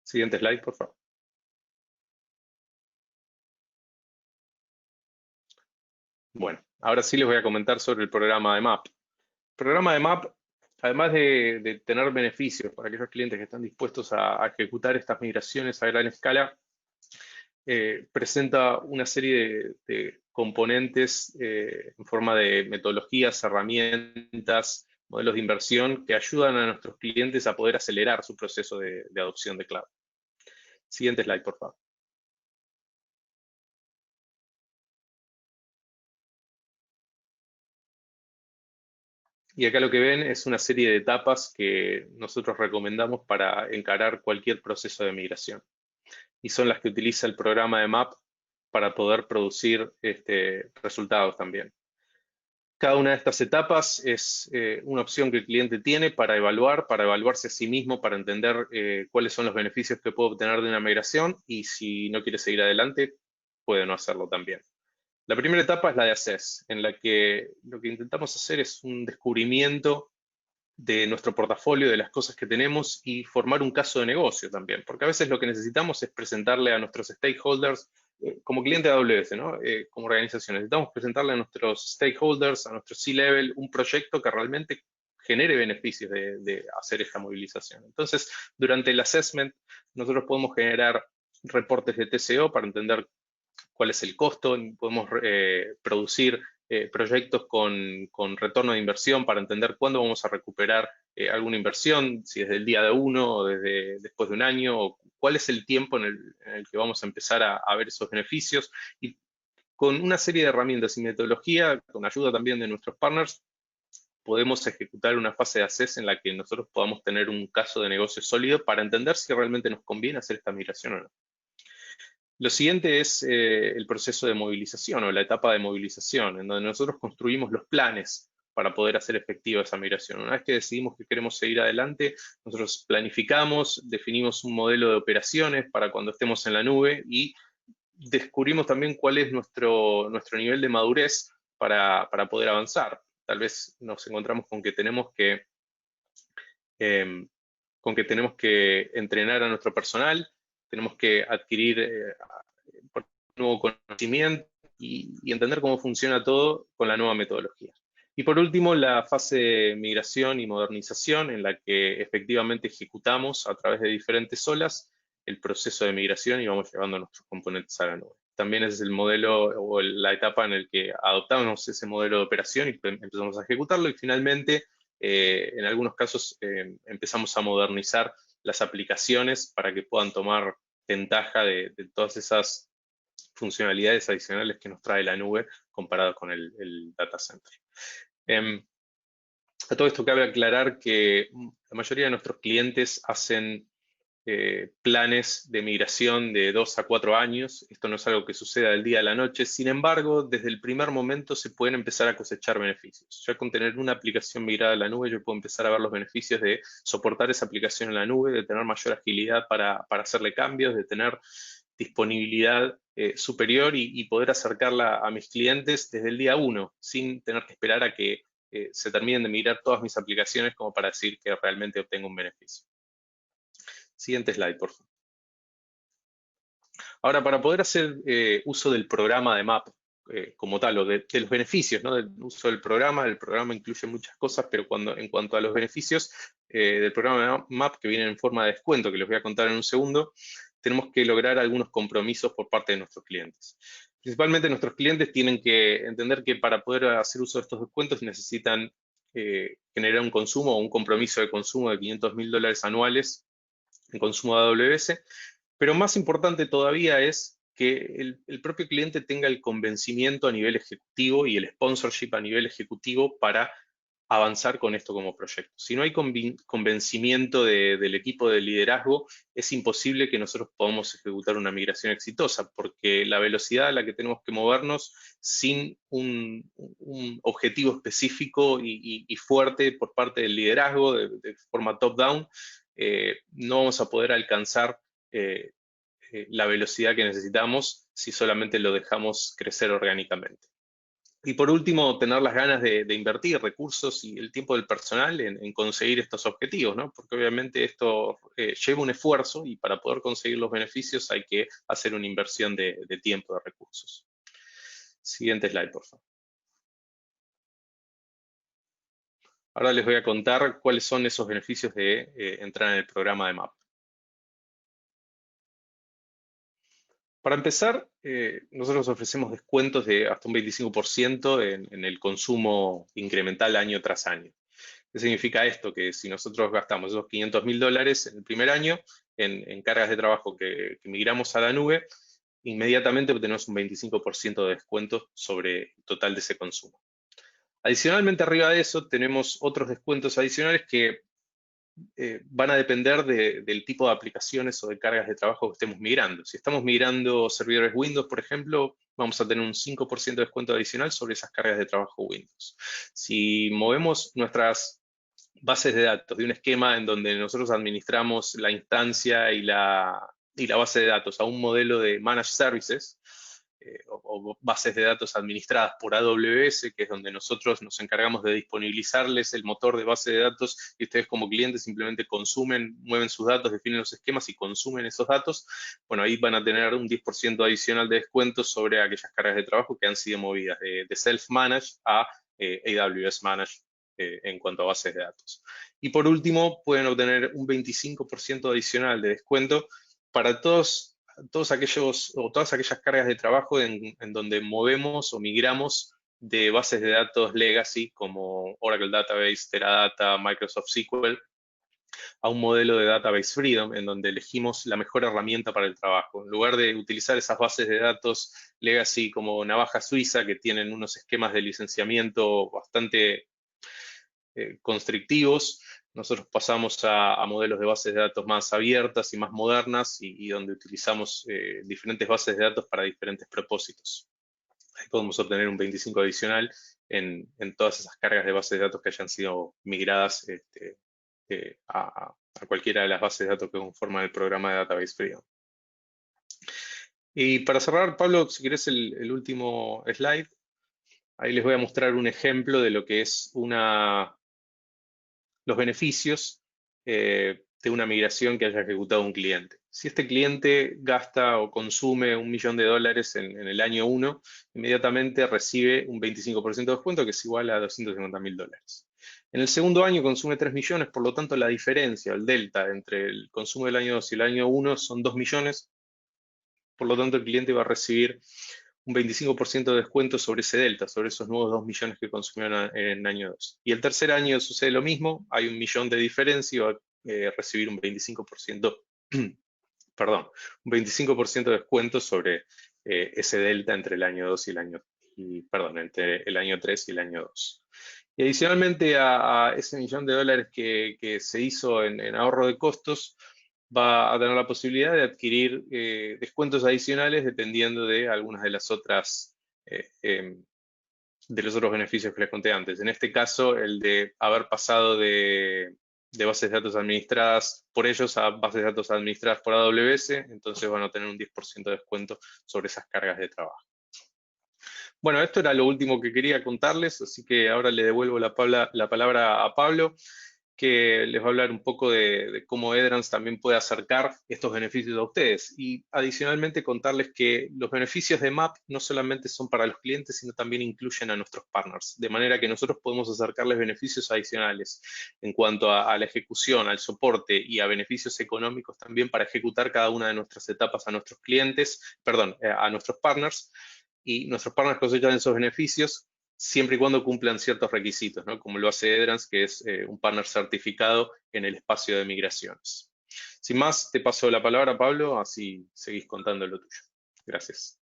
Siguiente slide, por favor. Bueno, ahora sí les voy a comentar sobre el programa de MAP. El programa de MAP, además de tener beneficios para aquellos clientes que están dispuestos a ejecutar estas migraciones a gran escala, presenta una serie de componentes en forma de metodologías, herramientas, modelos de inversión que ayudan a nuestros clientes a poder acelerar su proceso de adopción de cloud. Siguiente slide, por favor. Y acá lo que ven es una serie de etapas que nosotros recomendamos para encarar cualquier proceso de migración. Y son las que utiliza el programa de MAP para poder producir resultados también. Cada una de estas etapas es una opción que el cliente tiene para evaluarse a sí mismo, para entender cuáles son los beneficios que puede obtener de una migración y si no quiere seguir adelante, puede no hacerlo también. La primera etapa es la de assess, en la que lo que intentamos hacer es un descubrimiento de nuestro portafolio, de las cosas que tenemos y formar un caso de negocio también, porque a veces lo que necesitamos es presentarle a nuestros stakeholders, como cliente de AWS, ¿no? Como organización, necesitamos presentarle a nuestros stakeholders, a nuestro C-level, un proyecto que realmente genere beneficios de hacer esta movilización. Entonces, durante el assessment, nosotros podemos generar reportes de TCO para entender cuál es el costo, podemos producir proyectos con retorno de inversión para entender cuándo vamos a recuperar alguna inversión, si desde el día de uno o desde después de un año, o cuál es el tiempo en el que vamos a empezar a ver esos beneficios. Y con una serie de herramientas y metodología, con ayuda también de nuestros partners, podemos ejecutar una fase de assess en la que nosotros podamos tener un caso de negocio sólido para entender si realmente nos conviene hacer esta migración o no. Lo siguiente es el proceso de movilización o la etapa de movilización, en donde nosotros construimos los planes para poder hacer efectiva esa migración. Una vez que decidimos que queremos seguir adelante, nosotros planificamos, definimos un modelo de operaciones para cuando estemos en la nube y descubrimos también cuál es nuestro nivel de madurez para poder avanzar. Tal vez nos encontramos con que tenemos que entrenar a nuestro personal, tenemos que adquirir nuevo conocimiento y entender cómo funciona todo con la nueva metodología. Y por último, la fase de migración y modernización, en la que efectivamente ejecutamos a través de diferentes olas el proceso de migración y vamos llevando nuestros componentes a la nube. También es el modelo o la etapa en la que adoptamos ese modelo de operación y empezamos a ejecutarlo, y finalmente, en algunos casos, empezamos a modernizar las aplicaciones para que puedan tomar ventaja de todas esas funcionalidades adicionales que nos trae la nube comparado con el data center. A todo esto cabe aclarar que la mayoría de nuestros clientes hacen planes de migración de 2 a 4 años. Esto no es algo que suceda del día a la noche. Sin embargo, desde el primer momento se pueden empezar a cosechar beneficios. Ya con tener una aplicación migrada a la nube, yo puedo empezar a ver los beneficios de soportar esa aplicación en la nube, de tener mayor agilidad para hacerle cambios, de tener disponibilidad superior y poder acercarla a mis clientes desde el día 1, sin tener que esperar a que se terminen de migrar todas mis aplicaciones como para decir que realmente obtengo un beneficio. Siguiente slide, por favor. Ahora, para poder hacer uso del programa de MAP como tal, o de los beneficios, ¿no? Del uso del programa, el programa incluye muchas cosas, pero en cuanto a los beneficios del programa de MAP, que vienen en forma de descuento, que les voy a contar en un segundo, tenemos que lograr algunos compromisos por parte de nuestros clientes. Principalmente nuestros clientes tienen que entender que para poder hacer uso de estos descuentos necesitan generar un consumo o un compromiso de consumo de $500.000 anuales en consumo de AWS, pero más importante todavía es que el propio cliente tenga el convencimiento a nivel ejecutivo y el sponsorship a nivel ejecutivo para avanzar con esto como proyecto. Si no hay convencimiento del equipo de liderazgo, es imposible que nosotros podamos ejecutar una migración exitosa, porque la velocidad a la que tenemos que movernos sin un objetivo específico y fuerte por parte del liderazgo, de forma top-down, no vamos a poder alcanzar la velocidad que necesitamos si solamente lo dejamos crecer orgánicamente. Y por último, tener las ganas de invertir recursos y el tiempo del personal en conseguir estos objetivos, ¿no? Porque obviamente esto lleva un esfuerzo y para poder conseguir los beneficios hay que hacer una inversión de tiempo, de recursos. Siguiente slide, por favor. Ahora les voy a contar cuáles son esos beneficios de entrar en el programa de MAP. Para empezar, nosotros ofrecemos descuentos de hasta un 25% en el consumo incremental año tras año. ¿Qué significa esto? Que si nosotros gastamos esos $500.000 en el primer año en cargas de trabajo que migramos a la nube, inmediatamente obtenemos un 25% de descuento sobre el total de ese consumo. Adicionalmente, arriba de eso, tenemos otros descuentos adicionales que van a depender del tipo de aplicaciones o de cargas de trabajo que estemos migrando. Si estamos migrando servidores Windows, por ejemplo, vamos a tener un 5% de descuento adicional sobre esas cargas de trabajo Windows. Si movemos nuestras bases de datos de un esquema en donde nosotros administramos la instancia y la base de datos a un modelo de Managed Services, o bases de datos administradas por AWS, que es donde nosotros nos encargamos de disponibilizarles el motor de base de datos y ustedes como clientes simplemente consumen, mueven sus datos, definen los esquemas y consumen esos datos, bueno, ahí van a tener un 10% adicional de descuento sobre aquellas cargas de trabajo que han sido movidas de Self-Managed a AWS Managed en cuanto a bases de datos. Y por último, pueden obtener un 25% adicional de descuento para todas aquellas cargas de trabajo en donde movemos o migramos de bases de datos legacy como Oracle Database, Teradata, Microsoft SQL, a un modelo de Database Freedom en donde elegimos la mejor herramienta para el trabajo. En lugar de utilizar esas bases de datos legacy como navaja suiza que tienen unos esquemas de licenciamiento bastante constrictivos, nosotros pasamos a modelos de bases de datos más abiertas y más modernas y donde utilizamos diferentes bases de datos para diferentes propósitos. Ahí podemos obtener un 25 adicional en todas esas cargas de bases de datos que hayan sido migradas a cualquiera de las bases de datos que conforman el programa de Database Freedom. Y para cerrar, Pablo, si querés el último slide, ahí les voy a mostrar un ejemplo de lo que es los beneficios de de una migración que haya ejecutado un cliente. Si este cliente gasta o consume $1 millón en el año 1, inmediatamente recibe un 25% de descuento, que es igual a $250.000. En el segundo año consume 3 millones, por lo tanto la diferencia, el delta entre el consumo del año 2 y el año 1 son 2 millones, por lo tanto el cliente va a recibir un 25% de descuento sobre ese delta, sobre esos nuevos 2 millones que consumieron en el año 2. Y el tercer año sucede lo mismo, hay 1 millón de diferencia y va a recibir un 25%, perdón, un 25% de descuento sobre ese delta entre el año 2 y el año, entre el año 3 y el año 2. Y adicionalmente a ese $1 millón que se hizo en ahorro de costos, va a tener la posibilidad de adquirir descuentos adicionales dependiendo de algunas de las otras de los otros beneficios que les conté antes. En este caso, el de haber pasado de bases de datos administradas por ellos a bases de datos administradas por AWS, entonces van a tener un 10% de descuento sobre esas cargas de trabajo. Bueno, esto era lo último que quería contarles, así que ahora le devuelvo la palabra a Pablo, que les va a hablar un poco de cómo Edrans también puede acercar estos beneficios a ustedes. Y adicionalmente contarles que los beneficios de MAP no solamente son para los clientes, sino también incluyen a nuestros partners. De manera que nosotros podemos acercarles beneficios adicionales en cuanto a la ejecución, al soporte y a beneficios económicos también para ejecutar cada una de nuestras etapas a nuestros clientes, a nuestros partners. Y nuestros partners cosechan esos beneficios siempre y cuando cumplan ciertos requisitos, ¿no? Como lo hace Edrans, que es un partner certificado en el espacio de migraciones. Sin más, te paso la palabra, Pablo, así seguís contando lo tuyo. Gracias.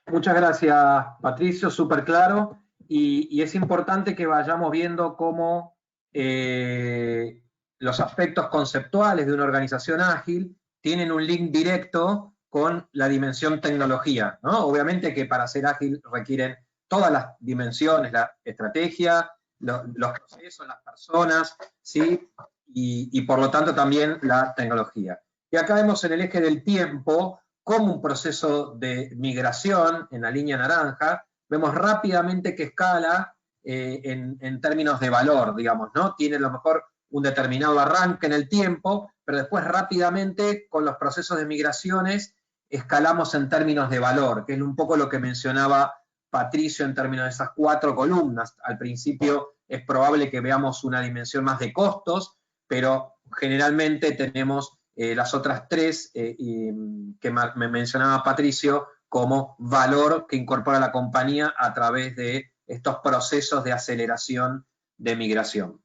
Muchas gracias, Patricio, súper claro. Y es importante que vayamos viendo cómo los aspectos conceptuales de una organización ágil tienen un link directo con la dimensión tecnología, ¿no? Obviamente que para ser ágil requieren todas las dimensiones, la estrategia, los procesos, las personas, ¿sí? Y por lo tanto también la tecnología. Y acá vemos en el eje del tiempo como un proceso de migración en la línea naranja, vemos rápidamente que escala en términos de valor, digamos, ¿no? Tiene a lo mejor un determinado arranque en el tiempo, pero después rápidamente con los procesos de migraciones escalamos en términos de valor, que es un poco lo que mencionaba Patricio en términos de esas 4 columnas. Al principio es probable que veamos una dimensión más de costos, pero generalmente tenemos las otras 3 que me mencionaba Patricio como valor que incorpora la compañía a través de estos procesos de aceleración de migración.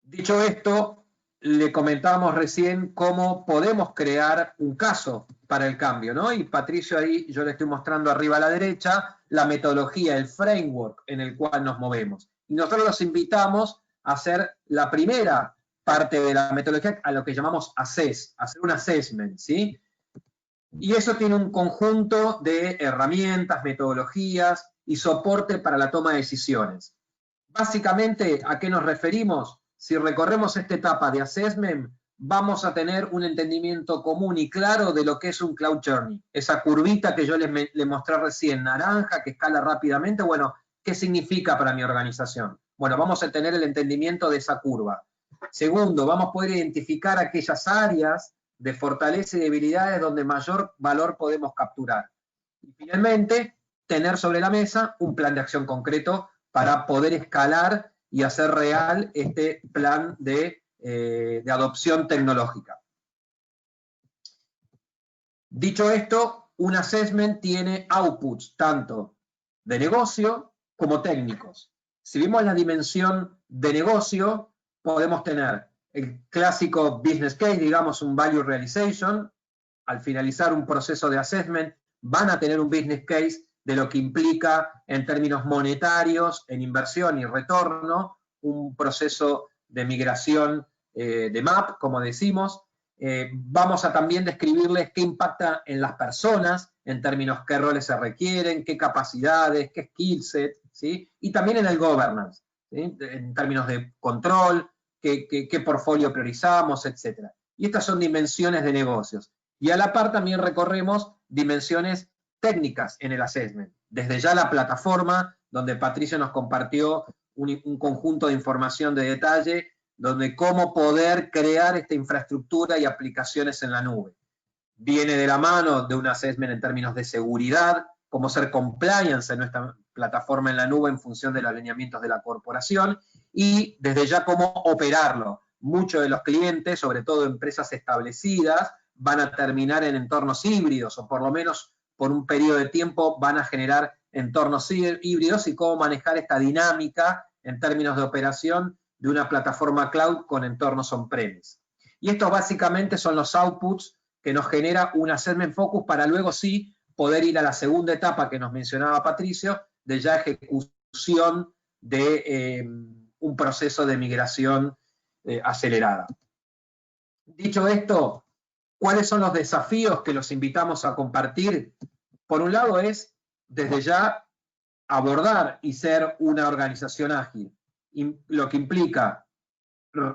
Dicho esto, le comentábamos recién cómo podemos crear un caso para el cambio, ¿no? Y Patricio ahí, yo le estoy mostrando arriba a la derecha la metodología, el framework en el cual nos movemos. Y nosotros los invitamos a hacer la primera parte de la metodología, a lo que llamamos assess, hacer un assessment, ¿sí? Y eso tiene un conjunto de herramientas, metodologías y soporte para la toma de decisiones. Básicamente, ¿a qué nos referimos? Si recorremos esta etapa de assessment, vamos a tener un entendimiento común y claro de lo que es un Cloud Journey. Esa curvita que yo le mostré recién, naranja, que escala rápidamente, bueno, ¿qué significa para mi organización? Bueno, vamos a tener el entendimiento de esa curva. Segundo, vamos a poder identificar aquellas áreas de fortaleza y debilidades donde mayor valor podemos capturar. Y finalmente, tener sobre la mesa un plan de acción concreto para poder escalar y hacer real este plan de adopción tecnológica. Dicho esto, un assessment tiene outputs tanto de negocio como técnicos. Si vimos la dimensión de negocio, podemos tener el clásico business case, digamos un value realization. Al finalizar un proceso de assessment, van a tener un business case de lo que implica en términos monetarios, en inversión y retorno, un proceso de migración de MAP, como decimos. Vamos a también describirles qué impacta en las personas, en términos qué roles se requieren, qué capacidades, qué skill set, ¿sí? Y también en el governance, ¿sí? En términos de control, qué portfolio priorizamos, etc. Y estas son dimensiones de negocios. Y a la par también recorremos dimensiones técnicas en el assessment. Desde ya la plataforma, donde Patricio nos compartió un conjunto de información de detalle donde cómo poder crear esta infraestructura y aplicaciones en la nube. Viene de la mano de un assessment en términos de seguridad, cómo ser compliance en nuestra plataforma en la nube en función de los alineamientos de la corporación, y desde ya cómo operarlo. Muchos de los clientes, sobre todo empresas establecidas, van a terminar en entornos híbridos, o por lo menos por un periodo de tiempo van a generar entornos híbridos, y cómo manejar esta dinámica en términos de operación de una plataforma cloud con entornos on-premise. Y estos básicamente son los outputs que nos genera un assessment focus para luego sí poder ir a la segunda etapa que nos mencionaba Patricio, de ya ejecución de un proceso de migración acelerada. Dicho esto, ¿cuáles son los desafíos que los invitamos a compartir? Por un lado es, desde ya, abordar y ser una organización ágil, lo que implica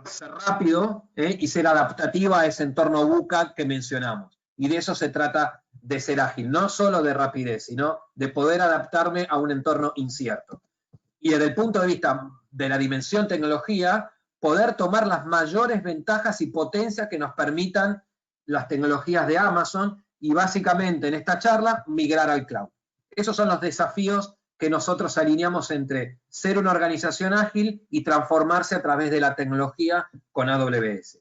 ser rápido y ser adaptativa a ese entorno VUCA que mencionamos. Y de eso se trata, de ser ágil, no solo de rapidez, sino de poder adaptarme a un entorno incierto. Y desde el punto de vista de la dimensión tecnología, poder tomar las mayores ventajas y potencias que nos permitan las tecnologías de Amazon, y básicamente en esta charla migrar al cloud. Esos son los desafíos que nosotros alineamos entre ser una organización ágil y transformarse a través de la tecnología con AWS.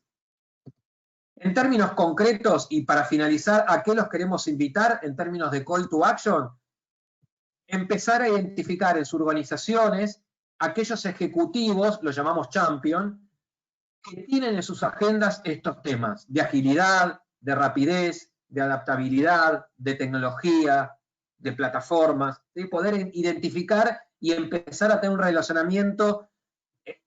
En términos concretos, y para finalizar, ¿a qué los queremos invitar en términos de call to action? Empezar a identificar en sus organizaciones aquellos ejecutivos, los llamamos champion, que tienen en sus agendas estos temas de agilidad, de rapidez, de adaptabilidad, de tecnología, de plataformas, de poder identificar y empezar a tener un relacionamiento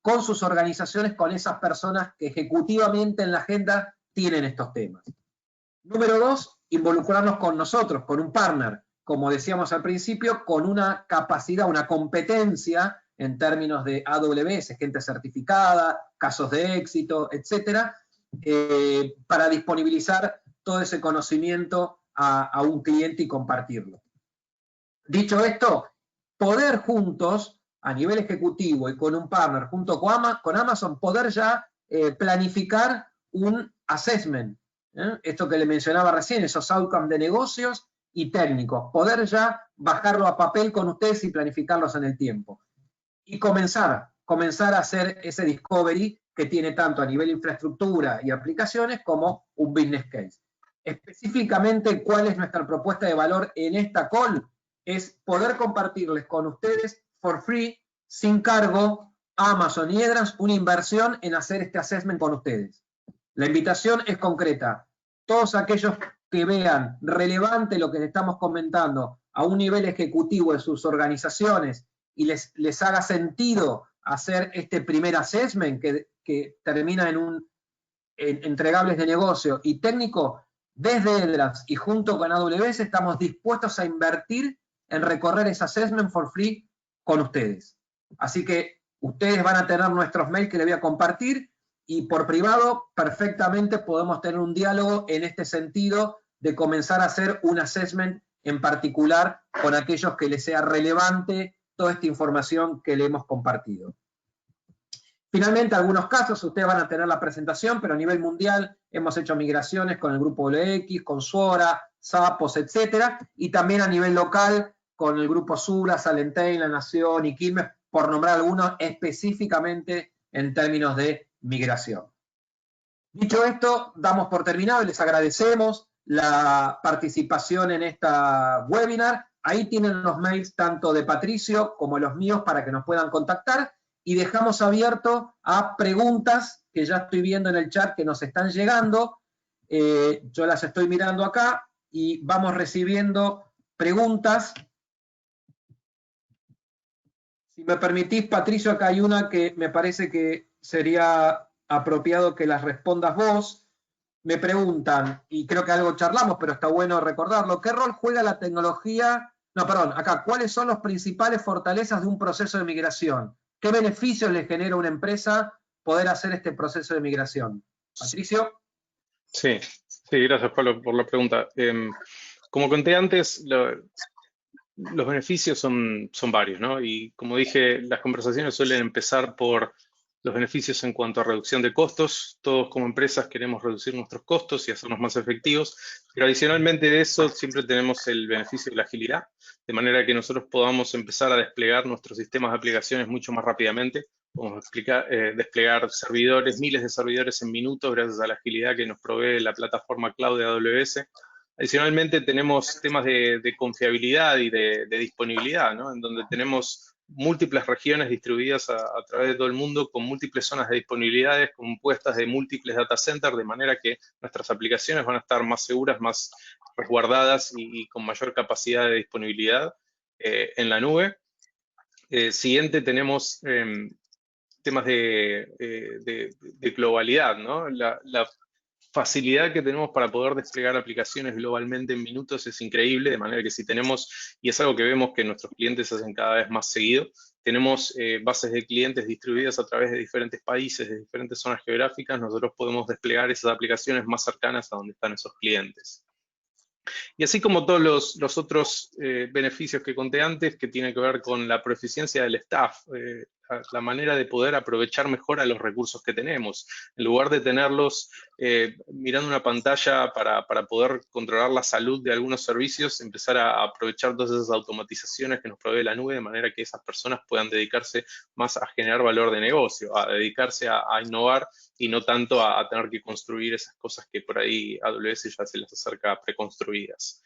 con sus organizaciones, con esas personas que ejecutivamente en la agenda tienen estos temas. Número 2, involucrarnos con nosotros, con un partner, como decíamos al principio, con una capacidad, una competencia en términos de AWS, gente certificada, casos de éxito, etcétera, para disponibilizar todo ese conocimiento a un cliente y compartirlo. Dicho esto, poder juntos, a nivel ejecutivo y con un partner, junto con Amazon, poder ya planificar un assessment. Esto que le mencionaba recién, esos outcomes de negocios y técnicos, poder ya bajarlo a papel con ustedes y planificarlos en el tiempo. Y comenzar a hacer ese discovery que tiene tanto a nivel infraestructura y aplicaciones como un business case. Específicamente, ¿cuál es nuestra propuesta de valor en esta call? Es poder compartirles con ustedes for free, sin cargo, a Amazon y Edrans, una inversión en hacer este assessment con ustedes. La invitación es concreta. Todos aquellos que vean relevante lo que les estamos comentando a un nivel ejecutivo de sus organizaciones y les haga sentido hacer este primer assessment que termina en entregables de negocio y técnico, desde Edrans y junto con AWS estamos dispuestos a invertir en recorrer ese assessment for free con ustedes. Así que ustedes van a tener nuestros mails que les voy a compartir, y por privado perfectamente podemos tener un diálogo en este sentido de comenzar a hacer un assessment en particular con aquellos que les sea relevante toda esta información que le hemos compartido. Finalmente, algunos casos, ustedes van a tener la presentación, pero a nivel mundial hemos hecho migraciones con el grupo LX, con Suora, Sapos, etcétera, y también a nivel local con el grupo Sura, Salentain, La Nación y Quilmes, por nombrar algunos específicamente en términos de migración. Dicho esto, damos por terminado y les agradecemos la participación en esta webinar. Ahí tienen los mails tanto de Patricio como los míos para que nos puedan contactar, y dejamos abierto a preguntas que ya estoy viendo en el chat que nos están llegando. Yo las estoy mirando acá y vamos recibiendo preguntas. Si me permitís, Patricio, acá hay una que me parece que sería apropiado que las respondas vos. Me preguntan, y creo que algo charlamos, pero está bueno recordarlo, ¿qué rol juega la tecnología? No, perdón, acá, ¿cuáles son las principales fortalezas de un proceso de migración? ¿Qué beneficios le genera a una empresa poder hacer este proceso de migración? Patricio. Sí, gracias, Pablo, por la pregunta. Como conté antes, los beneficios son varios, ¿no? Y como dije, las conversaciones suelen empezar por los beneficios en cuanto a reducción de costos. Todos como empresas queremos reducir nuestros costos y hacernos más efectivos, pero adicionalmente de eso siempre tenemos el beneficio de la agilidad, de manera que nosotros podamos empezar a desplegar nuestros sistemas de aplicaciones mucho más rápidamente. Podemos desplegar servidores, miles de servidores en minutos gracias a la agilidad que nos provee la plataforma cloud de AWS. Adicionalmente tenemos temas de confiabilidad y de disponibilidad, ¿no? En donde tenemos múltiples regiones distribuidas a través de todo el mundo con múltiples zonas de disponibilidades compuestas de múltiples data centers, de manera que nuestras aplicaciones van a estar más seguras, más resguardadas y con mayor capacidad de disponibilidad en la nube. Siguiente tenemos temas de globalidad, ¿no? La facilidad que tenemos para poder desplegar aplicaciones globalmente en minutos es increíble, de manera que si tenemos, y es algo que vemos que nuestros clientes hacen cada vez más seguido, tenemos bases de clientes distribuidas a través de diferentes países, de diferentes zonas geográficas, nosotros podemos desplegar esas aplicaciones más cercanas a donde están esos clientes. Y así como todos los otros beneficios que conté antes, que tienen que ver con la proficiencia del staff, la manera de poder aprovechar mejor a los recursos que tenemos. En lugar de tenerlos mirando una pantalla para poder controlar la salud de algunos servicios, empezar a aprovechar todas esas automatizaciones que nos provee la nube, de manera que esas personas puedan dedicarse más a generar valor de negocio, a dedicarse a innovar y no tanto a tener que construir esas cosas que por ahí AWS ya se les acerca preconstruidas.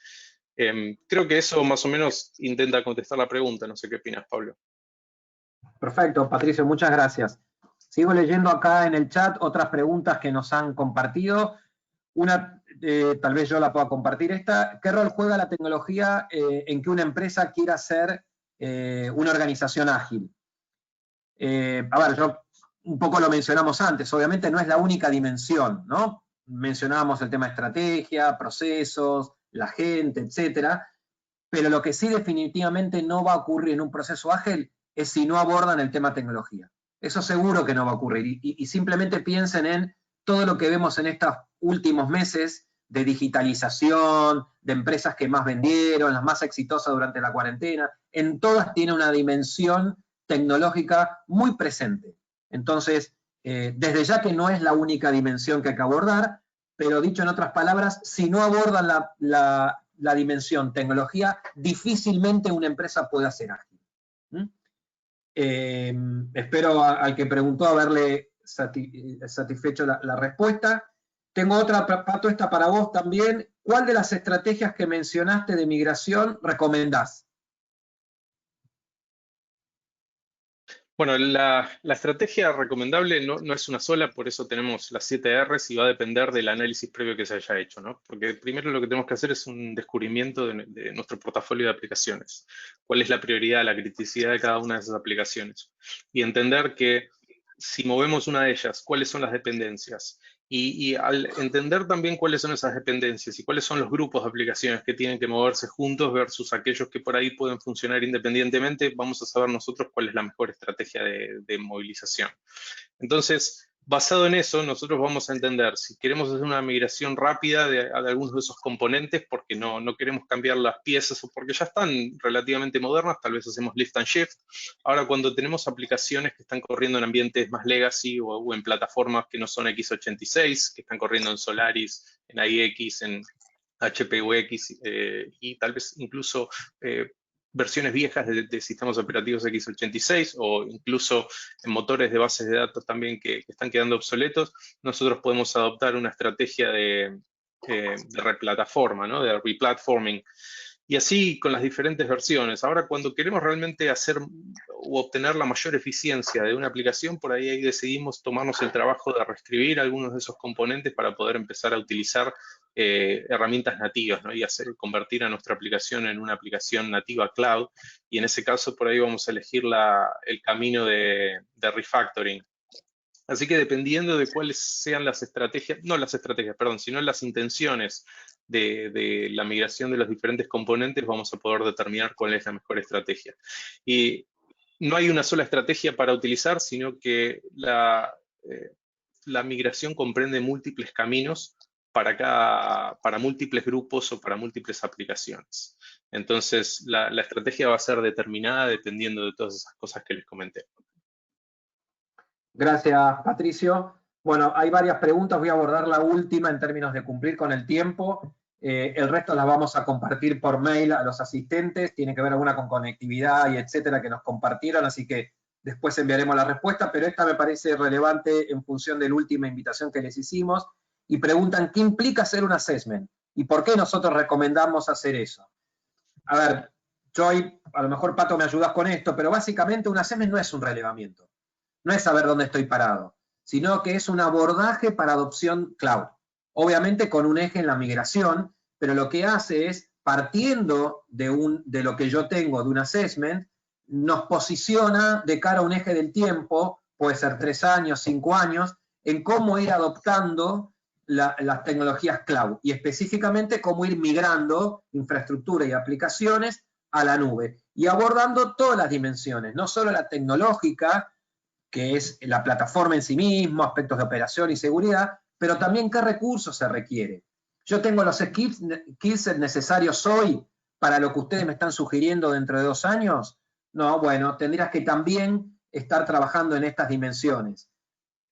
Creo que eso más o menos intenta contestar la pregunta. No sé qué opinas, Pablo. Perfecto, Patricio, muchas gracias. Sigo leyendo acá en el chat otras preguntas que nos han compartido. Una, tal vez yo la pueda compartir esta. ¿Qué rol juega la tecnología en que una empresa quiera ser una organización ágil? A ver, yo un poco lo mencionamos antes, obviamente no es la única dimensión, ¿no? Mencionábamos el tema de estrategia, procesos, la gente, etcétera, pero lo que sí definitivamente no va a ocurrir en un proceso ágil es si no abordan el tema tecnología. Eso seguro que no va a ocurrir. Y simplemente piensen en todo lo que vemos en estos últimos meses de digitalización, de empresas que más vendieron, las más exitosas durante la cuarentena. En todas tiene una dimensión tecnológica muy presente. Entonces, desde ya que no es la única dimensión que hay que abordar, pero dicho en otras palabras, si no abordan la dimensión tecnología, difícilmente una empresa pueda ser ágil. Espero al que preguntó haberle satisfecho la respuesta. Tengo otra, Pato, esta para vos también. ¿Cuál de las estrategias que mencionaste de migración recomendás? Bueno, la estrategia recomendable no es una sola, por eso tenemos las 7 Rs y va a depender del análisis previo que se haya hecho, ¿no? Porque primero lo que tenemos que hacer es un descubrimiento de nuestro portafolio de aplicaciones. ¿Cuál es la prioridad, la criticidad de cada una de esas aplicaciones? Y entender que si movemos una de ellas, ¿cuáles son las dependencias? Y al entender también cuáles son esas dependencias y cuáles son los grupos de aplicaciones que tienen que moverse juntos versus aquellos que por ahí pueden funcionar independientemente, vamos a saber nosotros cuál es la mejor estrategia de movilización. Entonces, basado en eso, nosotros vamos a entender si queremos hacer una migración rápida de algunos de esos componentes porque no queremos cambiar las piezas o porque ya están relativamente modernas, tal vez hacemos lift and shift. Ahora, cuando tenemos aplicaciones que están corriendo en ambientes más legacy o en plataformas que no son x86, que están corriendo en Solaris, en IX, en HPUX y tal vez incluso versiones viejas de sistemas operativos x86 o incluso en motores de bases de datos también que están quedando obsoletos, nosotros podemos adoptar una estrategia de replataforma, ¿no? De replatforming. Y así con las diferentes versiones. Ahora, cuando queremos realmente hacer o obtener la mayor eficiencia de una aplicación, por ahí decidimos tomarnos el trabajo de reescribir algunos de esos componentes para poder empezar a utilizar herramientas nativas, ¿no? Y convertir a nuestra aplicación en una aplicación nativa cloud. Y en ese caso, por ahí vamos a elegir el camino de refactoring. Así que dependiendo de cuáles sean las estrategias, no las estrategias, perdón, sino las intenciones de la migración de los diferentes componentes, vamos a poder determinar cuál es la mejor estrategia. Y no hay una sola estrategia para utilizar, sino que la migración comprende múltiples caminos para múltiples grupos o para múltiples aplicaciones. Entonces, la estrategia va a ser determinada dependiendo de todas esas cosas que les comenté. Gracias, Patricio. Bueno, hay varias preguntas, voy a abordar la última en términos de cumplir con el tiempo. El resto las vamos a compartir por mail a los asistentes, tiene que ver alguna con conectividad y etcétera que nos compartieron, así que después enviaremos la respuesta, pero esta me parece relevante en función de la última invitación que les hicimos, y preguntan qué implica hacer un assessment y por qué nosotros recomendamos hacer eso. A ver, Joy, a lo mejor Pato me ayudas con esto, pero básicamente un assessment no es un relevamiento, no es saber dónde estoy parado, sino que es un abordaje para adopción cloud. Obviamente con un eje en la migración, pero lo que hace es, partiendo de lo que yo tengo de un assessment, nos posiciona de cara a un eje del tiempo, puede ser 3 años, 5 años, en cómo ir adoptando las tecnologías cloud y específicamente cómo ir migrando infraestructura y aplicaciones a la nube y abordando todas las dimensiones, no solo la tecnológica, que es la plataforma en sí mismo, aspectos de operación y seguridad, pero también qué recursos se requiere. Yo tengo los skills necesarios hoy para lo que ustedes me están sugiriendo dentro de 2 años. No, bueno, tendrías que también estar trabajando en estas dimensiones.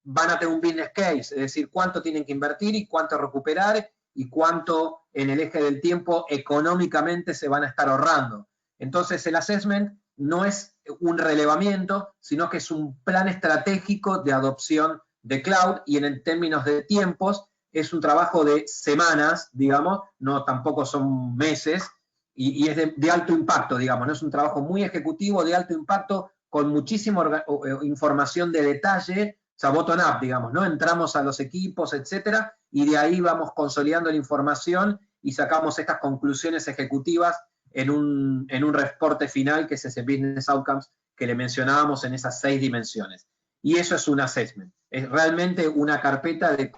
Van a tener un business case, es decir, cuánto tienen que invertir y cuánto recuperar y cuánto en el eje del tiempo económicamente se van a estar ahorrando. Entonces el assessment no es un relevamiento, sino que es un plan estratégico de adopción de cloud y en términos de tiempos es un trabajo de semanas, digamos, no tampoco son meses, y es de alto impacto, digamos, no es un trabajo muy ejecutivo, de alto impacto, con muchísima información de detalle, o sea, bottom up, digamos, ¿no? Entramos a los equipos, etcétera, y de ahí vamos consolidando la información y sacamos estas conclusiones ejecutivas en un reporte final, que es ese Business Outcomes que le mencionábamos en esas 6 dimensiones. Y eso es un assessment. Es realmente una carpeta de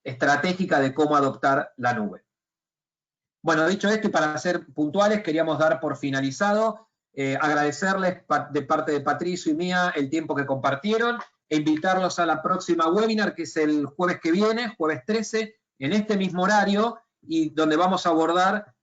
estratégica de cómo adoptar la nube. Bueno, dicho esto, y para ser puntuales, queríamos dar por finalizado, agradecerles de parte de Patricio y mía el tiempo que compartieron e invitarlos a la próxima webinar, que es el jueves que viene, jueves 13, en este mismo horario, y donde vamos a abordar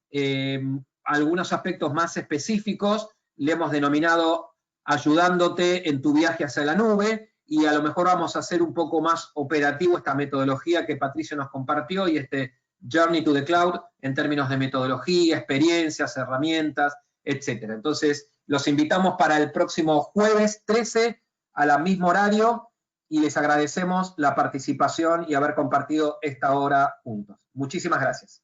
algunos aspectos más específicos. Le hemos denominado ayudándote en tu viaje hacia la nube, y a lo mejor vamos a hacer un poco más operativo esta metodología que Patricio nos compartió y este Journey to the Cloud en términos de metodología, experiencias, herramientas, etcétera. Entonces, los invitamos para el próximo jueves 13 a la mismo horario y les agradecemos la participación y haber compartido esta hora juntos. Muchísimas gracias.